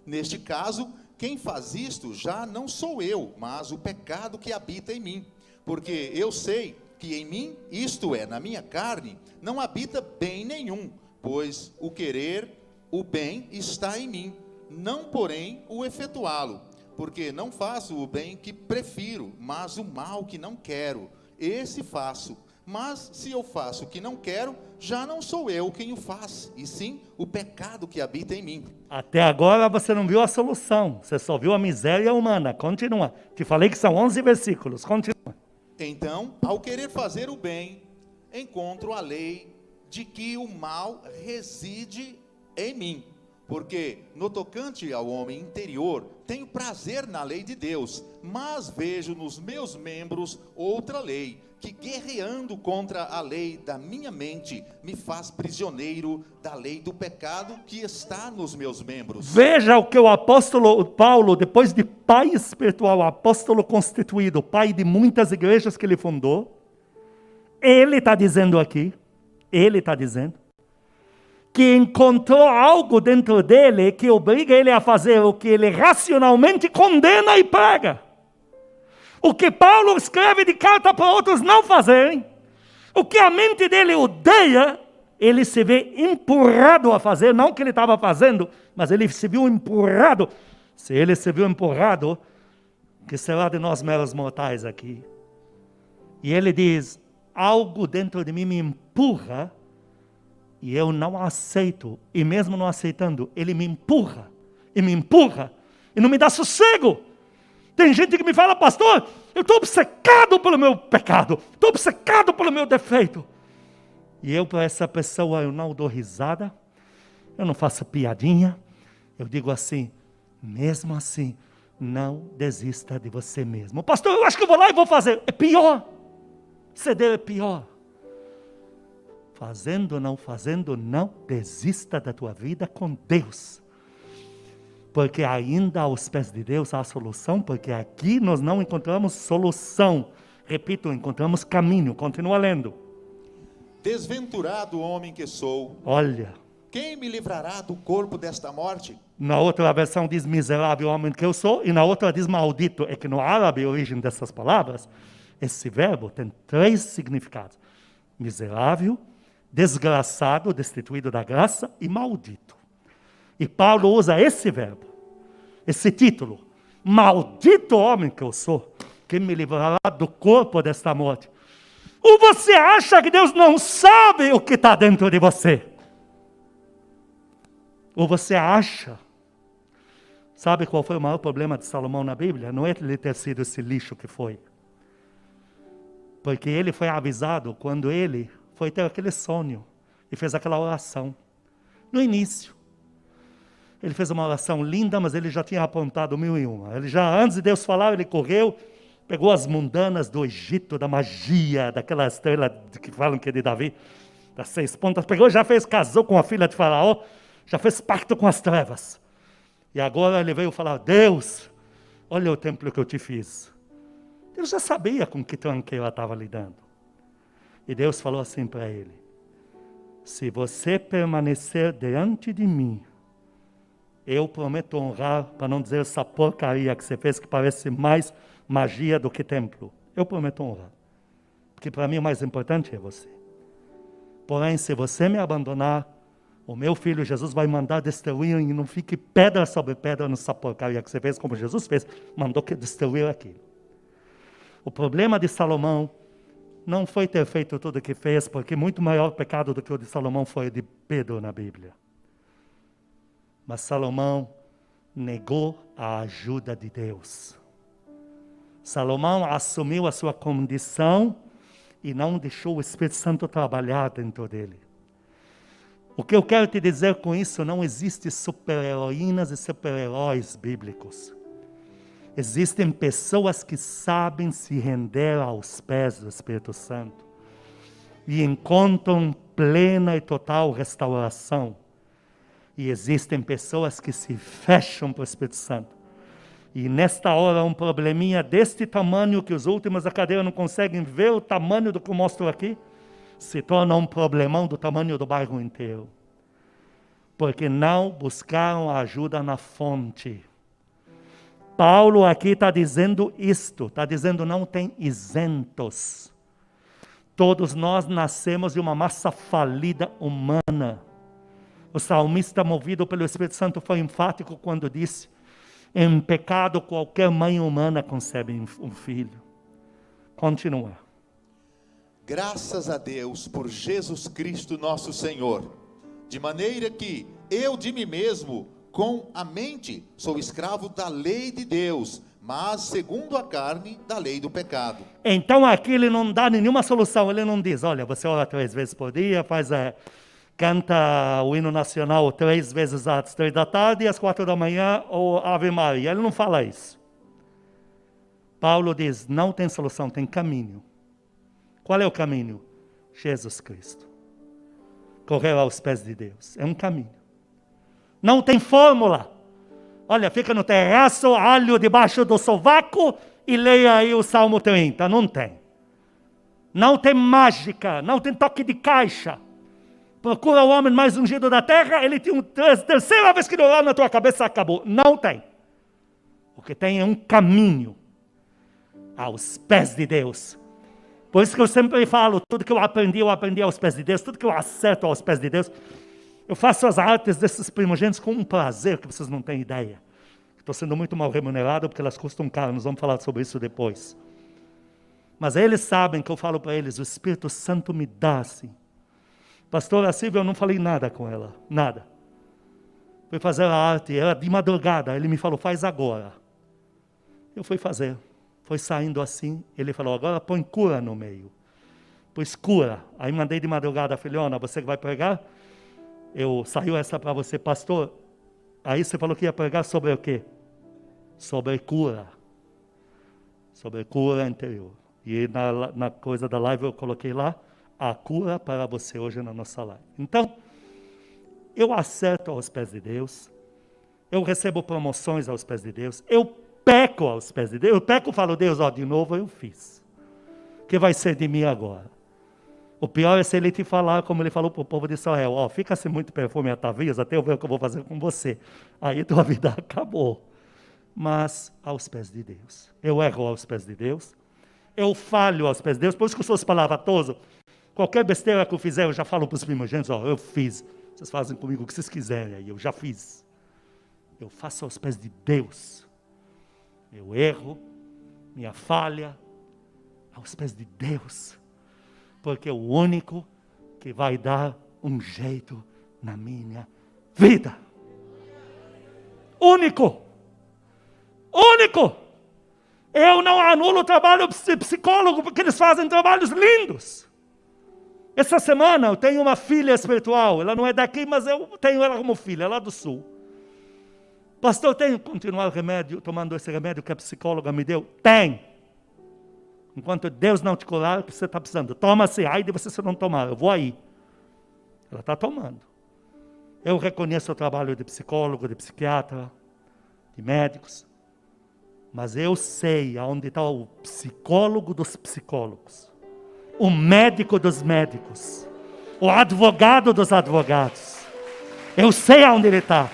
Neste caso, quem faz isto já não sou eu, mas o pecado que habita em mim. Porque eu sei que em mim, isto é, na minha carne, não habita bem nenhum, pois o querer, o bem está em mim, não porém o efetuá-lo. Porque não faço o bem que prefiro, mas o mal que não quero, esse faço. Mas se eu faço o que não quero, já não sou eu quem o faz, e sim o pecado que habita em mim. Até agora você não viu a solução, você só viu a miséria humana. Continua. Te falei que são 11 versículos. Continua. Então, ao querer fazer o bem, encontro a lei de que o mal reside em mim. Porque no tocante ao homem interior, tenho prazer na lei de Deus, mas vejo nos meus membros outra lei, que guerreando contra a lei da minha mente, me faz prisioneiro da lei do pecado que está nos meus membros. Veja o que o apóstolo Paulo, depois de pai espiritual, apóstolo constituído, pai de muitas igrejas que ele fundou, ele está dizendo aqui, que encontrou algo dentro dele que obriga ele a fazer o que ele racionalmente condena e prega. O que Paulo escreve de carta para outros não fazerem, o que a mente dele odeia, ele se vê empurrado a fazer, não que ele estava fazendo, mas ele se viu empurrado. Se ele se viu empurrado, que será de nós meros mortais aqui? E ele diz, algo dentro de mim me empurra, e eu não aceito, e mesmo não aceitando, ele me empurra, e não me dá sossego. Tem gente que me fala, pastor, eu estou obcecado pelo meu pecado, estou obcecado pelo meu defeito. E eu para essa pessoa, eu não dou risada, eu não faço piadinha, eu digo assim, mesmo assim, não desista de você mesmo. Pastor, eu acho que eu vou lá e vou fazer. É pior, ceder é pior. Fazendo ou não fazendo, não desista da tua vida com Deus. Porque ainda aos pés de Deus há solução, porque aqui nós não encontramos solução. Repito, encontramos caminho. Continua lendo. Desventurado homem que sou. Olha. Quem me livrará do corpo desta morte? Na outra versão diz miserável homem que eu sou, e na outra diz maldito. É que no árabe a origem dessas palavras, esse verbo tem 3 significados. Miserável, desgraçado, destituído da graça, e maldito. E Paulo usa esse verbo, esse título. Maldito homem que eu sou, quem me livrará do corpo desta morte? Ou você acha que Deus não sabe o que está dentro de você? Ou você acha? Sabe qual foi o maior problema de Salomão na Bíblia? Não é ele ter sido esse lixo que foi. Porque ele foi avisado quando ele foi ter aquele sonho e fez aquela oração. No início. Ele fez uma oração linda, mas ele já tinha apontado 1001. Ele já, antes de Deus falar, ele correu, pegou as mundanas do Egito, da magia, daquela estrela que falam que é de Davi, das 6 pontas, pegou, já fez, casou com a filha de Faraó, já fez pacto com as trevas. E agora ele veio falar, Deus, olha o templo que eu te fiz. Deus já sabia com que tranqueira estava lidando. E Deus falou assim para ele, se você permanecer diante de mim, eu prometo honrar, para não dizer essa porcaria que você fez, que parece mais magia do que templo. Eu prometo honrar. Porque para mim o mais importante é você. Porém, se você me abandonar, o meu filho Jesus vai mandar destruir e não fique pedra sobre pedra nessa porcaria que você fez, como Jesus fez, mandou que destruir aquilo. O problema de Salomão não foi ter feito tudo o que fez, porque muito maior pecado do que o de Salomão foi o de Pedro na Bíblia. Mas Salomão negou a ajuda de Deus. Salomão assumiu a sua condição e não deixou o Espírito Santo trabalhar dentro dele. O que eu quero te dizer com isso, não existe super-heroínas e super-heróis bíblicos. Existem pessoas que sabem se render aos pés do Espírito Santo e encontram plena e total restauração. E existem pessoas que se fecham para o Espírito Santo. E nesta hora um probleminha deste tamanho que os últimos da cadeira não conseguem ver o tamanho do que eu mostro aqui, se torna um problemão do tamanho do bairro inteiro. Porque não buscaram a ajuda na fonte. Paulo aqui está dizendo isto, está dizendo não tem isentos. Todos nós nascemos de uma massa falida humana. O salmista, movido pelo Espírito Santo, foi enfático quando disse, em pecado qualquer mãe humana concebe um filho. Continua. Graças a Deus por Jesus Cristo nosso Senhor, de maneira que eu de mim mesmo, com a mente, sou escravo da lei de Deus, mas segundo a carne, da lei do pecado. Então aqui ele não dá nenhuma solução, ele não diz, olha, você ora 3 vezes por dia, faz canta o hino nacional 3 vezes às 3 da tarde e às 4 da manhã, ou Ave Maria. Ele não fala isso. Paulo diz, não tem solução, tem caminho. Qual é o caminho? Jesus Cristo. Correr aos pés de Deus. É um caminho. Não tem fórmula. Olha, fica no terraço, alho debaixo do sovaco e leia aí o Salmo 30. Não tem. Não tem mágica, não tem toque de caixa. Procura o homem mais ungido da terra, ele tem terceira vez que ele olhar na tua cabeça, acabou. Não tem. O que tem é um caminho aos pés de Deus. Por isso que eu sempre falo, tudo que eu aprendi aos pés de Deus, tudo que eu acerto aos pés de Deus. Eu faço as artes desses primogênitos com um prazer que vocês não têm ideia. Estou sendo muito mal remunerado porque elas custam caro, nós vamos falar sobre isso depois. Mas eles sabem que eu falo para eles, o Espírito Santo me dá assim. Pastora Silvia, eu não falei nada com ela, nada. Fui fazer a arte, era de madrugada, ele me falou, faz agora. Eu fui fazer, foi saindo assim, ele falou, agora põe cura no meio. Pus cura, aí mandei de madrugada, filhona, você que vai pregar? Saiu essa para você, pastor. Aí você falou que ia pregar sobre o quê? Sobre cura. Sobre cura interior. E na coisa da live eu coloquei lá, a cura para você hoje na nossa live. Então, eu acerto aos pés de Deus, eu recebo promoções aos pés de Deus, eu peco aos pés de Deus, eu peco e falo, Deus, de novo eu fiz. O que vai ser de mim agora? O pior é se ele te falar, como ele falou para o povo de Israel, fica sem muito perfume atavias, até eu ver o que eu vou fazer com você. Aí tua vida acabou. Mas aos pés de Deus. Eu erro aos pés de Deus. Eu falho aos pés de Deus. Por isso que eu sou espalhavatoso. Qualquer besteira que eu fizer, eu já falo para os primogênitos, eu fiz. Vocês fazem comigo o que vocês quiserem aí, eu já fiz. Eu faço aos pés de Deus. Eu erro, minha falha, aos pés de Deus. Porque é o único que vai dar um jeito na minha vida. Único. Único. Eu não anulo o trabalho de psicólogo, porque eles fazem trabalhos lindos. Essa semana eu tenho uma filha espiritual, ela não é daqui, mas eu tenho ela como filha, lá do sul. Pastor, eu tenho que continuar tomando esse remédio que a psicóloga me deu? Tem. Enquanto Deus não te curar, o que você está precisando? Toma-se, ai de você se não tomar, eu vou aí. Ela está tomando. Eu reconheço o trabalho de psicólogo, de psiquiatra, de médicos, mas eu sei aonde está o psicólogo dos psicólogos, o médico dos médicos, o advogado dos advogados. Eu sei aonde ele está.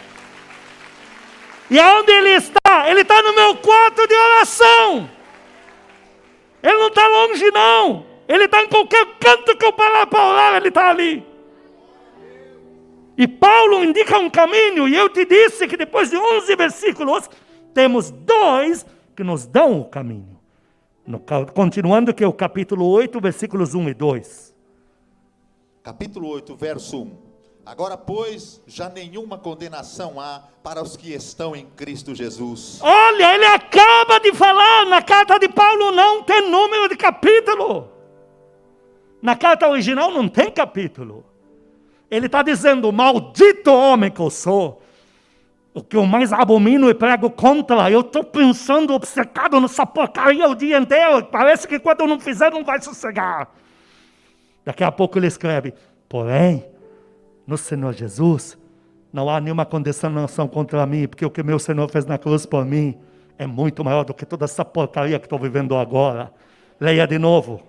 E aonde ele está? Ele está no meu quarto de oração. Ele não está longe não. Ele está em qualquer canto que eu parar para orar, ele está ali. E Paulo indica um caminho, e eu te disse que depois de 11 versículos, temos 2 que nos dão o caminho. Continuando que é o capítulo 8, versículos 1 e 2. Capítulo 8, verso 1. Agora, pois, já nenhuma condenação há para os que estão em Cristo Jesus. Olha, ele acaba de falar, na carta de Paulo não tem número de capítulo. Na carta original não tem capítulo. Ele está dizendo, maldito homem que eu sou. O que eu mais abomino e prego contra. Eu estou pensando, obcecado nessa porcaria o dia inteiro. Parece que quando eu não fizer, não vai sossegar. Daqui a pouco ele escreve, porém, no Senhor Jesus, não há nenhuma condenação contra mim, porque o que meu Senhor fez na cruz por mim é muito maior do que toda essa porcaria que estou vivendo agora. Leia de novo.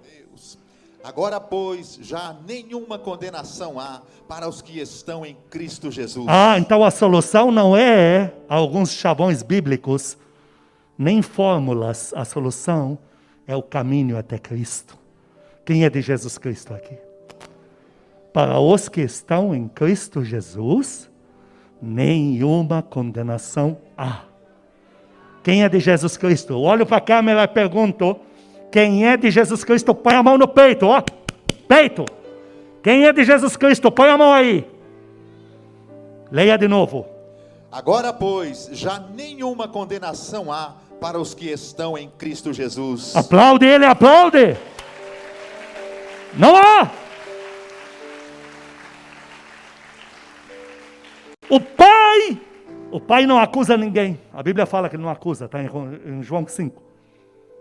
Agora, pois, já nenhuma condenação há para os que estão em Cristo Jesus. Então a solução não é alguns chavões bíblicos, nem fórmulas. A solução é o caminho até Cristo. Quem é de Jesus Cristo aqui? Para os que estão em Cristo Jesus, nenhuma condenação há. Quem é de Jesus Cristo? Eu olho para a câmera e pergunto, quem é de Jesus Cristo, põe a mão no peito, peito. Quem é de Jesus Cristo, põe a mão aí. Leia de novo. Agora, pois, já nenhuma condenação há para os que estão em Cristo Jesus. Aplaude ele, aplaude. Não há. O pai não acusa ninguém. A Bíblia fala que ele não acusa, está em João 5.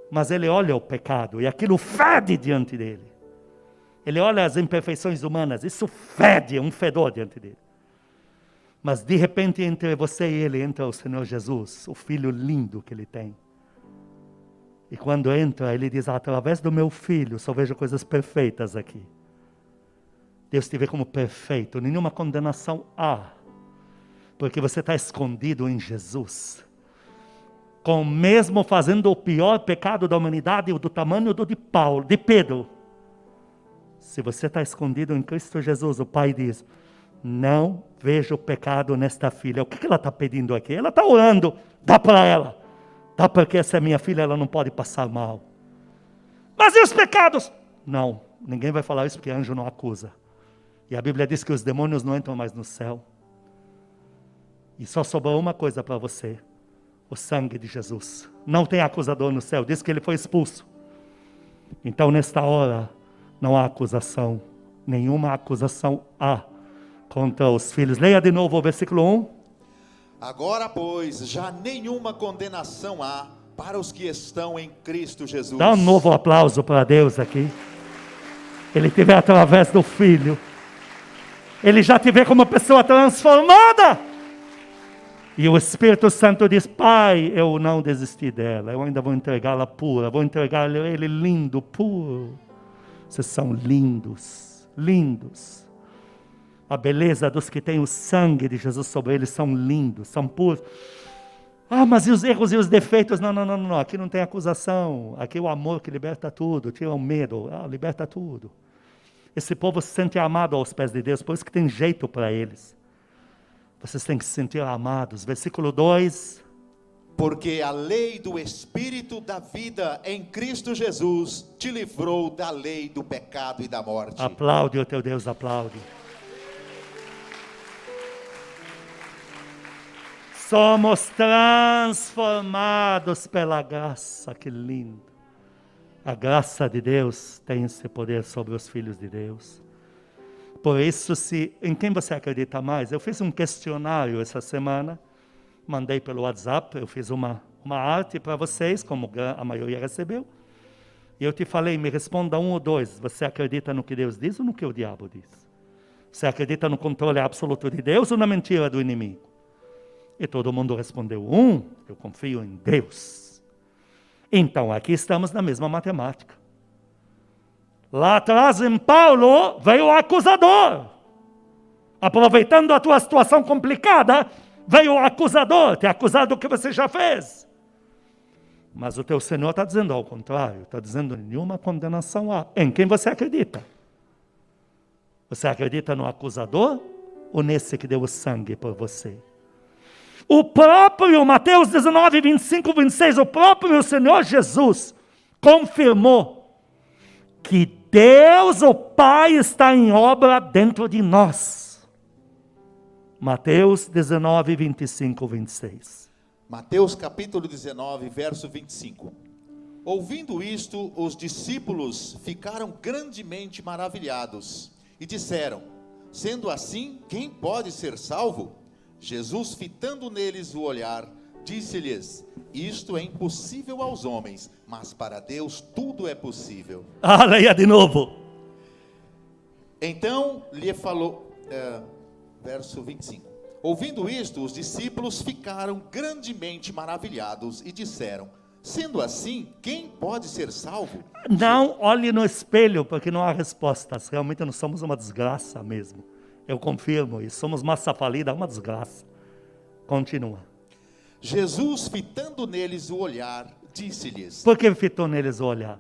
Mas ele olha o pecado e aquilo fede diante dele. Ele olha as imperfeições humanas, isso fede, um fedor diante dele. Mas de repente entre você e ele entra o Senhor Jesus, o filho lindo que ele tem. E quando entra, ele diz, através do meu filho, só vejo coisas perfeitas aqui. Deus te vê como perfeito, nenhuma condenação há. Porque você está escondido em Jesus. Com mesmo fazendo o pior pecado da humanidade, o do tamanho do de Pedro. Se você está escondido em Cristo Jesus, o Pai diz, não vejo pecado nesta filha. O que ela está pedindo aqui? Ela está orando, dá para ela. Dá porque essa é minha filha, ela não pode passar mal. Mas e os pecados? Não, ninguém vai falar isso porque anjo não acusa. E a Bíblia diz que os demônios não entram mais no céu. E só sobrou uma coisa para você. O sangue de Jesus. Não tem acusador no céu. Diz que ele foi expulso. Então nesta hora, não há acusação. Nenhuma acusação há contra os filhos. Leia de novo o versículo 1. Agora, pois, já nenhuma condenação há para os que estão em Cristo Jesus. Dá um novo aplauso para Deus aqui. Ele te vê através do Filho. Ele já te vê como uma pessoa transformada. E o Espírito Santo diz, Pai, eu não desisti dela. Eu ainda vou entregá-la pura. Vou entregar ele lindo, puro. Vocês são lindos, lindos. A beleza dos que têm o sangue de Jesus sobre eles são lindos, são puros. Ah, mas e os erros e os defeitos? Não. Aqui não tem acusação. Aqui é o amor que liberta tudo, tira o medo, liberta tudo. Esse povo se sente amado aos pés de Deus, por isso que tem jeito para eles. Vocês têm que se sentir amados. Versículo 2. Porque a lei do Espírito da vida em Cristo Jesus te livrou da lei do pecado e da morte. Aplaude o teu Deus, aplaude. Somos transformados pela graça, que lindo. A graça de Deus tem esse poder sobre os filhos de Deus. Por isso, em quem você acredita mais? Eu fiz um questionário essa semana, mandei pelo WhatsApp, eu fiz uma arte para vocês, como a maioria recebeu. E eu te falei, me responda 1 ou 2, você acredita no que Deus diz ou no que o diabo diz? Você acredita no controle absoluto de Deus ou na mentira do inimigo? E todo mundo respondeu, eu confio em Deus. Então, aqui estamos na mesma matemática. Lá atrás, em Paulo, veio o acusador. Aproveitando a tua situação complicada, veio o acusador, te acusar do que você já fez. Mas o teu Senhor está dizendo ao contrário, está dizendo nenhuma condenação há. Em quem você acredita? Você acredita no acusador ou nesse que deu o sangue por você? O próprio Mateus 19, 25, 26, o próprio Senhor Jesus confirmou que Deus, o Pai, está em obra dentro de nós. Mateus 19, 25, 26. Mateus capítulo 19, verso 25. Ouvindo isto, os discípulos ficaram grandemente maravilhados e disseram, sendo assim, quem pode ser salvo? Jesus, fitando neles o olhar, disse-lhes, isto é impossível aos homens, mas para Deus tudo é possível. Leia de novo. Então lhe falou, verso 25. Ouvindo isto, os discípulos ficaram grandemente maravilhados e disseram, sendo assim, quem pode ser salvo? Não olhe no espelho, porque não há respostas. Realmente nós somos uma desgraça mesmo. Eu confirmo isso. Somos massa falida, uma desgraça. Continua. Jesus, fitando neles o olhar, disse-lhes. Por que fitou neles o olhar?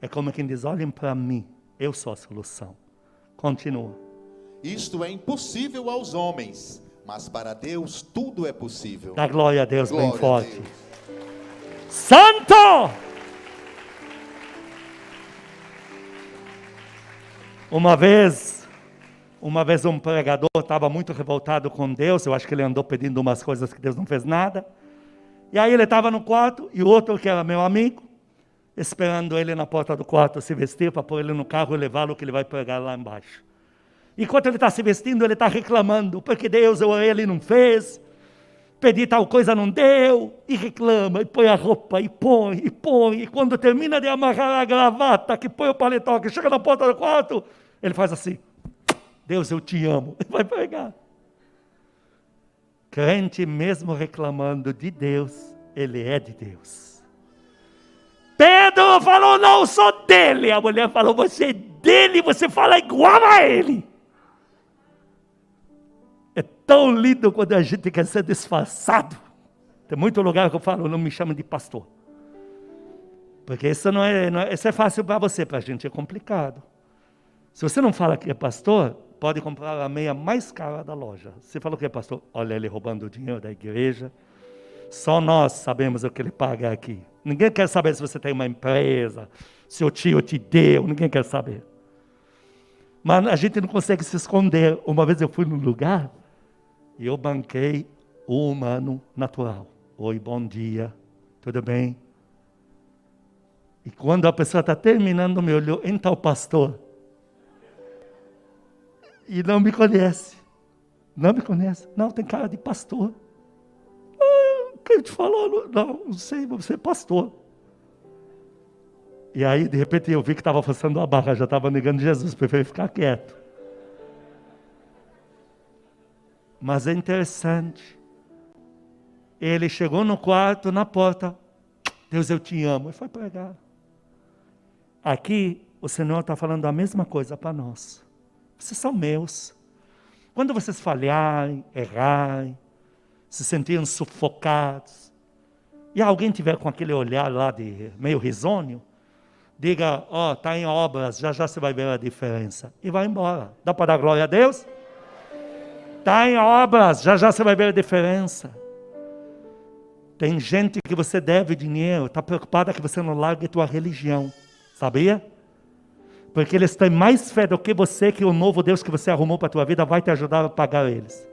É como quem diz, olhem para mim, eu sou a solução. Continua. Isto é impossível aos homens, mas para Deus tudo é possível. Dá glória a Deus Glória bem forte. Deus. Santo! Uma vez um pregador estava muito revoltado com Deus, eu acho que ele andou pedindo umas coisas que Deus não fez nada. E aí ele estava no quarto, e o outro que era meu amigo, esperando ele na porta do quarto se vestir, para pôr ele no carro e levá-lo que ele vai pregar lá embaixo. Enquanto ele está se vestindo, ele está reclamando, porque Deus, eu orei, ele não fez, pedi tal coisa, não deu, e reclama, e põe a roupa, e põe, e quando termina de amarrar a gravata, que põe o paletó, que chega na porta do quarto, ele faz assim, Deus, eu te amo, e vai pregar. Crente mesmo reclamando de Deus, ele é de Deus. Pedro falou, não, sou dele. A mulher falou, você é dele, você fala igual a ele. É tão lindo quando a gente quer ser disfarçado. Tem muito lugar que eu falo, não me chamem de pastor. Porque isso isso é fácil para você, para a gente é complicado. Se você não fala que é pastor, pode comprar a meia mais cara da loja. Você falou que é pastor, olha ele roubando o dinheiro da igreja. Só nós sabemos o que ele paga aqui. Ninguém quer saber se você tem uma empresa, se o tio te deu, ninguém quer saber. Mas a gente não consegue se esconder. Uma vez eu fui num lugar e eu banquei o humano natural. Oi, bom dia, tudo bem? E quando a pessoa está terminando, me olhou, então pastor. E não me conhece. Não me conhece. Não, tem cara de pastor. Quem te falou? Não sei, você é pastor. E aí, de repente, eu vi que estava forçando a barra, já estava negando Jesus, preferi ficar quieto. Mas é interessante. Ele chegou no quarto, na porta, Deus, eu te amo, e foi pregar. Aqui, o Senhor está falando a mesma coisa para nós. Vocês são meus. Quando vocês falharem, errarem, se sentirem sufocados, e alguém tiver com aquele olhar lá de meio risonho, diga, está em obras, já você vai ver a diferença. E vai embora. Dá para dar glória a Deus? Está em obras, já você vai ver a diferença. Tem gente que você deve dinheiro, está preocupada que você não largue a tua religião. Sabia? Porque eles têm mais fé do que você, que o novo Deus que você arrumou para a tua vida vai te ajudar a pagar eles.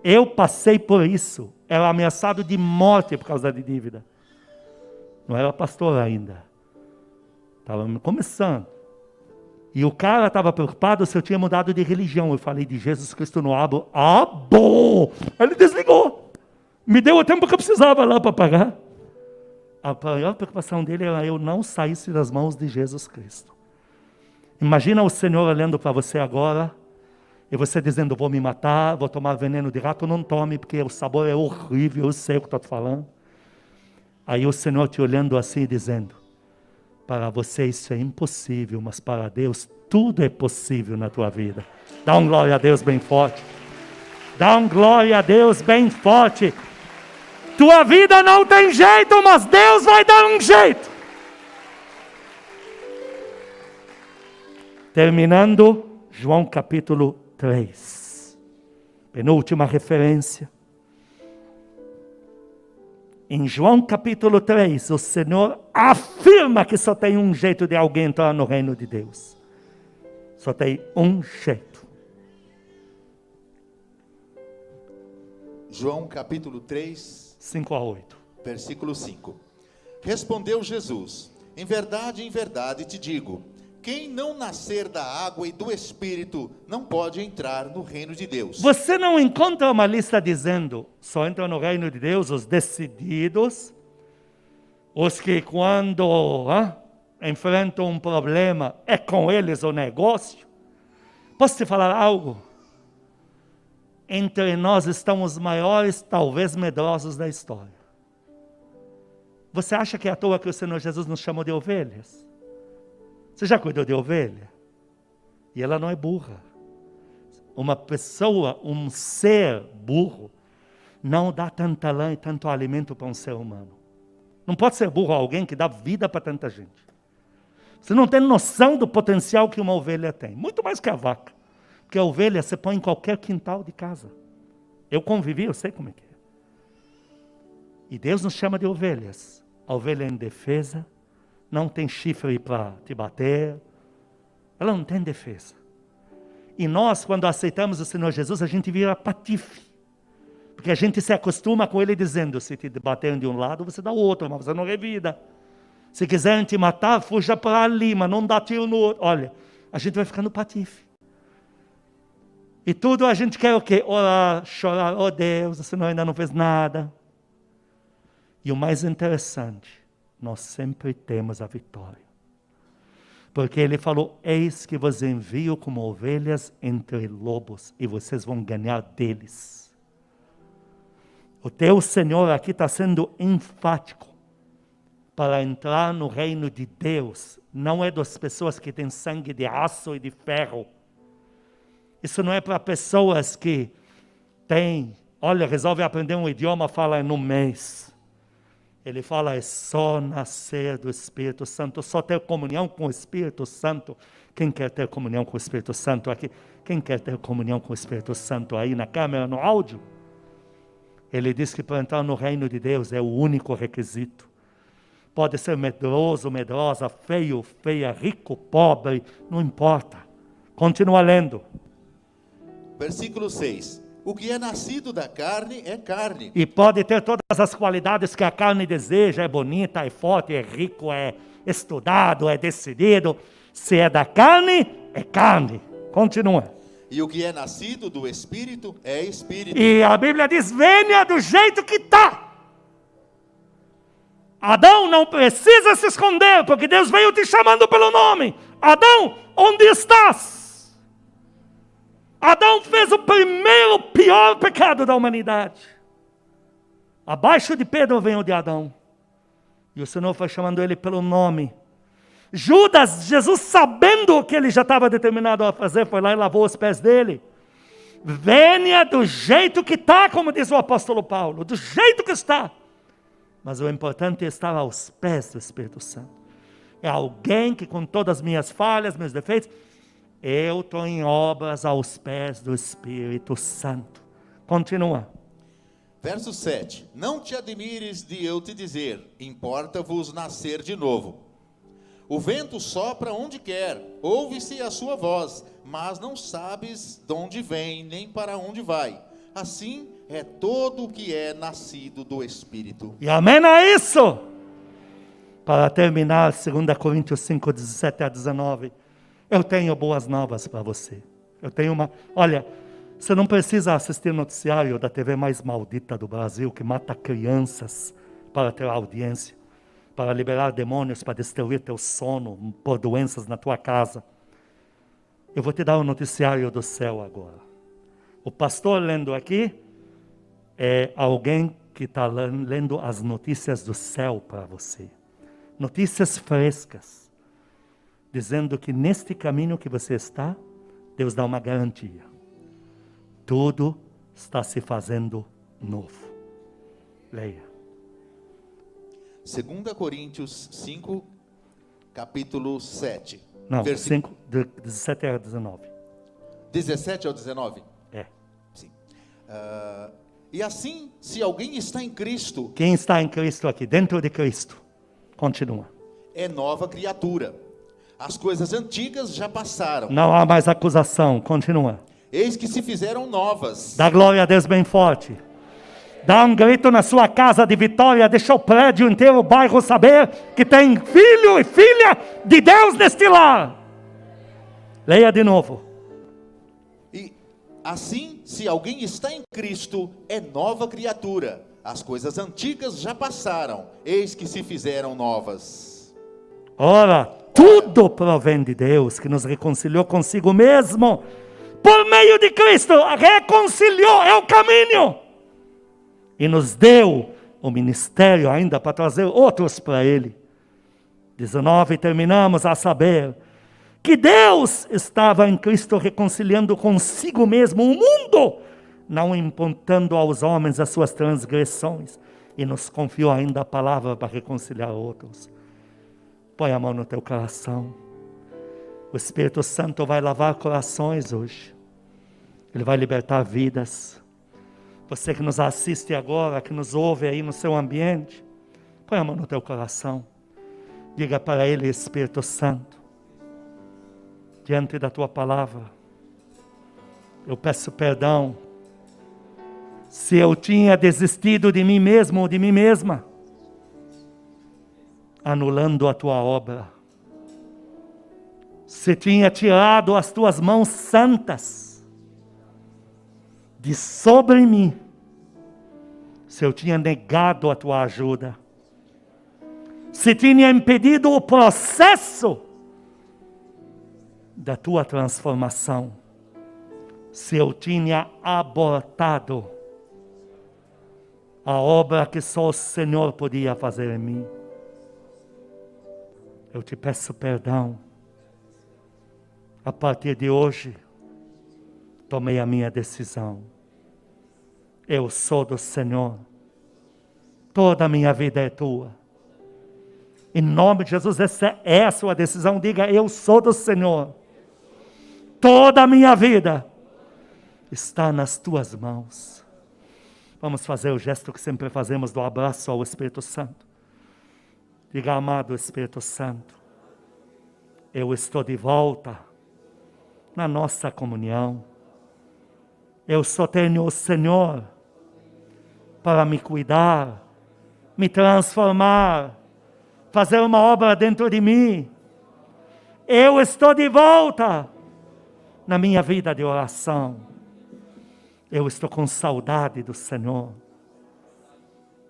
Eu passei por isso. Era ameaçado de morte por causa de dívida. Não era pastor ainda. Estava começando. E o cara estava preocupado se eu tinha mudado de religião. Eu falei de Jesus Cristo no abo. Ah, bom! Ele desligou. Me deu o tempo que eu precisava lá para pagar. A maior preocupação dele era eu não saísse das mãos de Jesus Cristo. Imagina o Senhor olhando para você agora, e você dizendo, vou me matar, vou tomar veneno de rato. Não tome, porque o sabor é horrível, eu sei o que estou te falando. Aí o Senhor te olhando assim e dizendo, para você isso é impossível, mas para Deus tudo é possível na tua vida. Dá um glória a Deus bem forte. Dá um glória a Deus bem forte. Tua vida não tem jeito, mas Deus vai dar um jeito. Terminando, João capítulo 3. Penúltima referência. Em João capítulo 3, o Senhor afirma que só tem um jeito de alguém entrar no reino de Deus. Só tem um jeito. João capítulo 3, 5 a 8. versículo 5. Respondeu Jesus, em verdade te digo, quem não nascer da água e do Espírito não pode entrar no reino de Deus. Você não encontra uma lista dizendo, só entram no reino de Deus os decididos, os que quando enfrentam um problema, é com eles o negócio. Posso te falar algo? Entre nós estão os maiores, talvez medrosos da história. Você acha que é à toa que o Senhor Jesus nos chamou de ovelhas? Você já cuidou de ovelha? E ela não é burra. Uma pessoa, um ser burro, não dá tanta lã e tanto alimento para um ser humano. Não pode ser burro alguém que dá vida para tanta gente. Você não tem noção do potencial que uma ovelha tem. Muito mais que a vaca. Porque a ovelha você põe em qualquer quintal de casa. Eu convivi, eu sei como é que é. E Deus nos chama de ovelhas. A ovelha é indefesa, não tem chifre para te bater, ela não tem defesa. E nós, quando aceitamos o Senhor Jesus, a gente vira patife. Porque a gente se acostuma com Ele dizendo, se te baterem de um lado, você dá o outro, mas você não revida. Se quiserem te matar, fuja para ali, mas não dá tiro no outro. Olha, a gente vai ficando patife. E tudo a gente quer o quê? Orar, chorar, oh Deus, o Senhor ainda não fez nada. E o mais interessante, nós sempre temos a vitória. Porque Ele falou, eis que vos envio como ovelhas entre lobos, e vocês vão ganhar deles. O teu Senhor aqui está sendo enfático para entrar no reino de Deus. Não é das pessoas que têm sangue de aço e de ferro. Isso não é para pessoas que têm, olha, resolve aprender um idioma, fala em um mês. Ele fala, é só nascer do Espírito Santo, só ter comunhão com o Espírito Santo. Quem quer ter comunhão com o Espírito Santo aqui? Quem quer ter comunhão com o Espírito Santo aí na câmera, no áudio? Ele diz que para entrar no reino de Deus é o único requisito. Pode ser medroso, medrosa, feio, feia, rico, pobre, não importa. Continua lendo. Versículo 6. O que é nascido da carne é carne. E pode ter todas as qualidades que a carne deseja, é bonita, é forte, é rico, é estudado, é decidido. Se é da carne, é carne. Continua. E o que é nascido do Espírito é Espírito. E a Bíblia diz, venha do jeito que está. Adão não precisa se esconder, porque Deus veio te chamando pelo nome. Adão, onde estás? Adão fez o primeiro pior pecado da humanidade. Abaixo de Pedro vem o de Adão. E o Senhor foi chamando ele pelo nome. Judas, Jesus sabendo o que ele já estava determinado a fazer, foi lá e lavou os pés dele. Venha do jeito que está, como diz o apóstolo Paulo, do jeito que está. Mas o importante é estar aos pés do Espírito Santo. É alguém que com todas as minhas falhas, meus defeitos, eu estou em obras aos pés do Espírito Santo. Continua. Verso 7. Não te admires de eu te dizer, importa-vos nascer de novo. O vento sopra onde quer, ouve-se a sua voz, mas não sabes de onde vem, nem para onde vai. Assim é todo o que é nascido do Espírito. E amém a isso. Para terminar, 2 Coríntios 5, 17 a 19. Eu tenho boas novas para você. Olha, você não precisa assistir noticiário da TV mais maldita do Brasil, que mata crianças para ter audiência, para liberar demônios, para destruir teu sono, por doenças na tua casa. Eu vou te dar o noticiário do céu agora. O pastor lendo aqui é alguém que está lendo as notícias do céu para você. Notícias frescas. Dizendo que neste caminho que você está, Deus dá uma garantia. Tudo está se fazendo novo. Leia. 2 Coríntios 5, capítulo 7. Não, 5, 17 a 19. 17 ao 19? É. Sim. E assim, se alguém está em Cristo... Quem está em Cristo aqui, dentro de Cristo? Continua. É nova criatura. As coisas antigas já passaram. Não há mais acusação. Continua. Eis que se fizeram novas. Dá glória a Deus bem forte. Dá um grito na sua casa de vitória. Deixa o prédio inteiro, o bairro saber que tem filho e filha de Deus neste lar. Leia de novo. E assim, se alguém está em Cristo, é nova criatura. As coisas antigas já passaram. Eis que se fizeram novas. Ora, tudo provém de Deus, que nos reconciliou consigo mesmo, por meio de Cristo, reconciliou, é o caminho, e nos deu o ministério ainda para trazer outros para Ele. 19, terminamos a saber, que Deus estava em Cristo reconciliando consigo mesmo o mundo, não imputando aos homens as suas transgressões, e nos confiou ainda a palavra para reconciliar outros. Põe a mão no teu coração. O Espírito Santo vai lavar corações hoje. Ele vai libertar vidas. Você que nos assiste agora, que nos ouve aí no seu ambiente, põe a mão no teu coração. Diga para Ele, Espírito Santo, diante da tua palavra, eu peço perdão se eu tinha desistido de mim mesmo ou de mim mesma, anulando a tua obra. Se tinha tirado as tuas mãos santas de sobre mim, se eu tinha negado a tua ajuda, se tinha impedido o processo da tua transformação, se eu tinha abortado a obra que só o Senhor podia fazer em mim. Eu te peço perdão. A partir de hoje, tomei a minha decisão. Eu sou do Senhor. Toda a minha vida é tua. Em nome de Jesus, essa é a sua decisão. Diga, eu sou do Senhor. Toda a minha vida está nas tuas mãos. Vamos fazer o gesto que sempre fazemos do abraço ao Espírito Santo. Diga, amado Espírito Santo, eu estou de volta na nossa comunhão. Eu só tenho o Senhor para me cuidar, me transformar, fazer uma obra dentro de mim. Eu estou de volta na minha vida de oração. Eu estou com saudade do Senhor.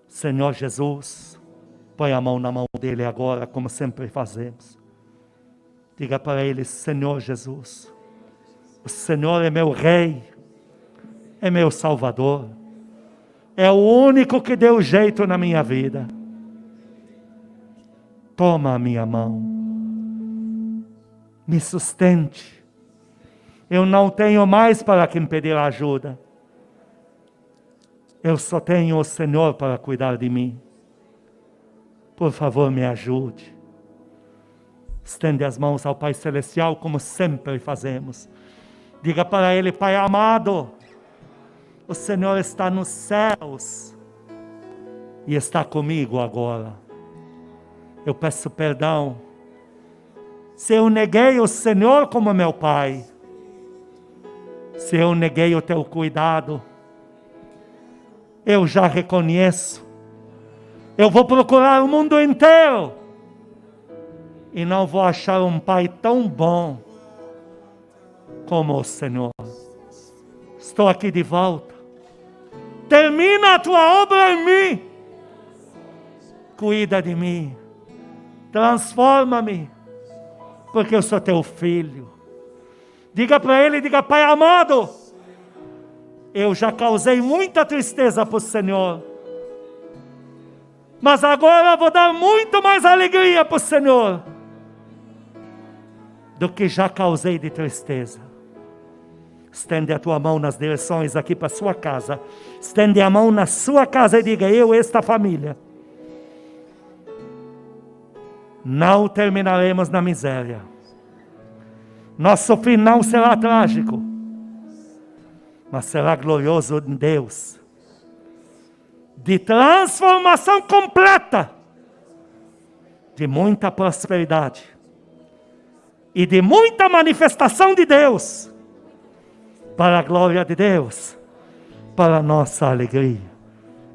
Senhor Jesus, põe a mão na mão dele agora, como sempre fazemos. Diga para ele, Senhor Jesus, o Senhor é meu Rei, é meu Salvador, é o único que deu jeito na minha vida. Toma a minha mão, me sustente. Eu não tenho mais para quem pedir ajuda. Eu só tenho o Senhor para cuidar de mim. Por favor, me ajude. Estende as mãos ao Pai Celestial, como sempre fazemos. Diga para Ele, Pai amado, o Senhor está nos céus e está comigo agora. Eu peço perdão se eu neguei o Senhor como meu Pai, se eu neguei o Teu cuidado. Eu já reconheço. Eu vou procurar o mundo inteiro e não vou achar um Pai tão bom como o Senhor. Estou aqui de volta. Termina a tua obra em mim. Cuida de mim. Transforma-me, porque eu sou teu filho. Diga para ele, diga, Pai amado, eu já causei muita tristeza para o Senhor, mas agora eu vou dar muito mais alegria para o Senhor do que já causei de tristeza. Estende a tua mão nas direções aqui para a sua casa. Estende a mão na sua casa e diga, eu e esta família não terminaremos na miséria. Nosso fim não será trágico, mas será glorioso em Deus, de transformação completa, de muita prosperidade e de muita manifestação de Deus, para a glória de Deus, para a nossa alegria.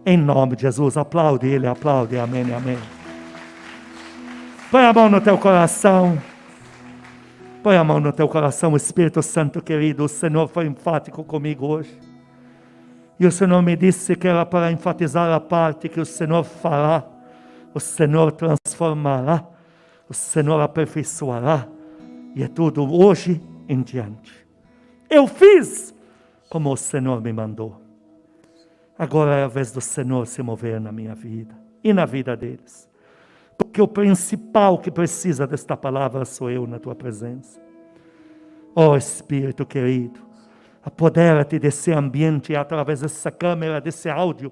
Em nome de Jesus, aplaude Ele, aplaude, amém, amém. Põe a mão no teu coração. Põe a mão no teu coração, Espírito Santo querido. O Senhor foi enfático comigo hoje. E o Senhor me disse que era para enfatizar a parte que o Senhor fará, o Senhor transformará, o Senhor aperfeiçoará. E é tudo hoje em diante. Eu fiz como o Senhor me mandou. Agora é a vez do Senhor se mover na minha vida e na vida deles. Porque o principal que precisa desta palavra sou eu na tua presença. Oh Espírito querido, apodera-te desse ambiente através dessa câmera, desse áudio.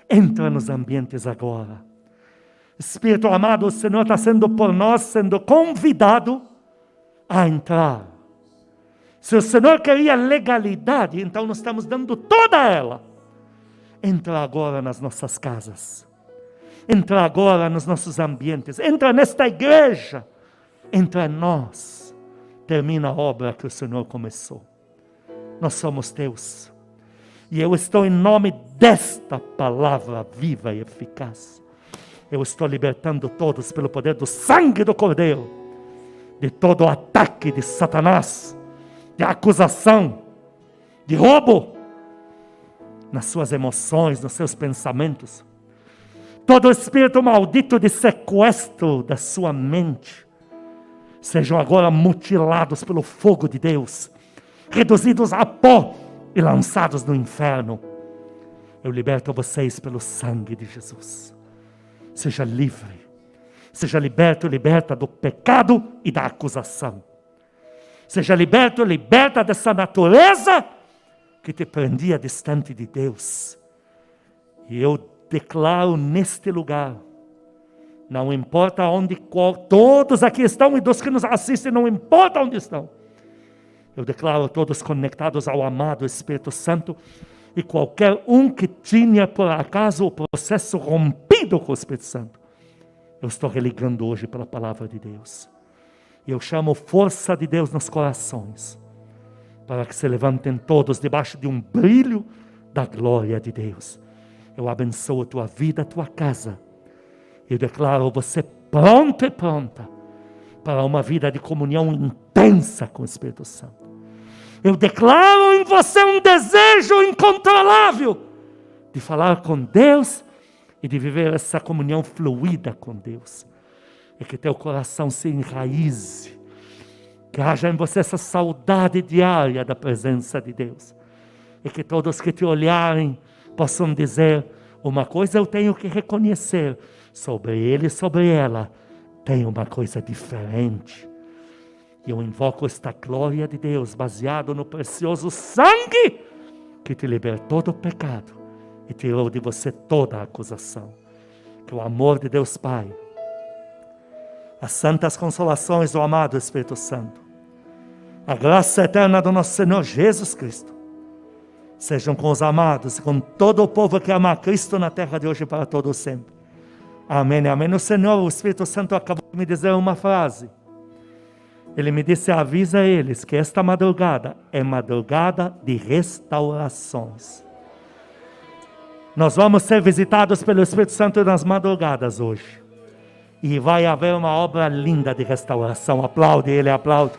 Entra nos ambientes agora. Espírito amado, o Senhor está sendo por nós, sendo convidado a entrar. Se o Senhor queria legalidade, então nós estamos dando toda ela. Entra agora nas nossas casas. Entra agora nos nossos ambientes. Entra nesta igreja. Entra em nós. Termina a obra que o Senhor começou. Nós somos teus. E eu estou em nome desta palavra viva e eficaz. Eu estou libertando todos pelo poder do sangue do Cordeiro. De todo o ataque de Satanás. De acusação. De roubo. nas suas emoções, nos seus pensamentos. Todo espírito maldito de sequestro da sua mente, sejam agora mutilados pelo fogo de Deus, reduzidos a pó e lançados no inferno. Eu liberto vocês pelo sangue de Jesus. Seja livre, seja liberto e liberta do pecado e da acusação. Seja liberto e liberta dessa natureza que te prendia distante de Deus. E eu declaro neste lugar, não importa onde, todos aqui estão e dos que nos assistem, não importa onde estão. Eu declaro todos conectados ao amado Espírito Santo, e qualquer um que tinha por acaso o processo rompido com o Espírito Santo, eu estou religando hoje pela palavra de Deus. E eu chamo força de Deus nos corações, para que se levantem todos debaixo de um brilho da glória de Deus. Eu abençoo a tua vida, a tua casa. Eu declaro você pronto e pronta para uma vida de comunhão intensa com o Espírito Santo. Eu declaro em você um desejo incontrolável de falar com Deus e de viver essa comunhão fluida com Deus. E que teu coração se enraize, que haja em você essa saudade diária da presença de Deus. E que todos que te olharem possam dizer: uma coisa eu tenho que reconhecer, sobre ele e sobre ela tem uma coisa diferente. E eu invoco esta glória de Deus, baseado no precioso sangue que te libertou do pecado e tirou de você toda a acusação. Que o amor de Deus Pai, as santas consolações do amado Espírito Santo, a graça eterna do nosso Senhor Jesus Cristo, sejam com os amados e com todo o povo que ama a Cristo na terra de hoje para todo sempre. Amém, amém. O Senhor, o Espírito Santo acabou de me dizer uma frase. Ele me disse: avisa eles que esta madrugada é madrugada de restaurações. Nós vamos ser visitados pelo Espírito Santo nas madrugadas hoje. E vai haver uma obra linda de restauração. Aplaude ele, aplaude.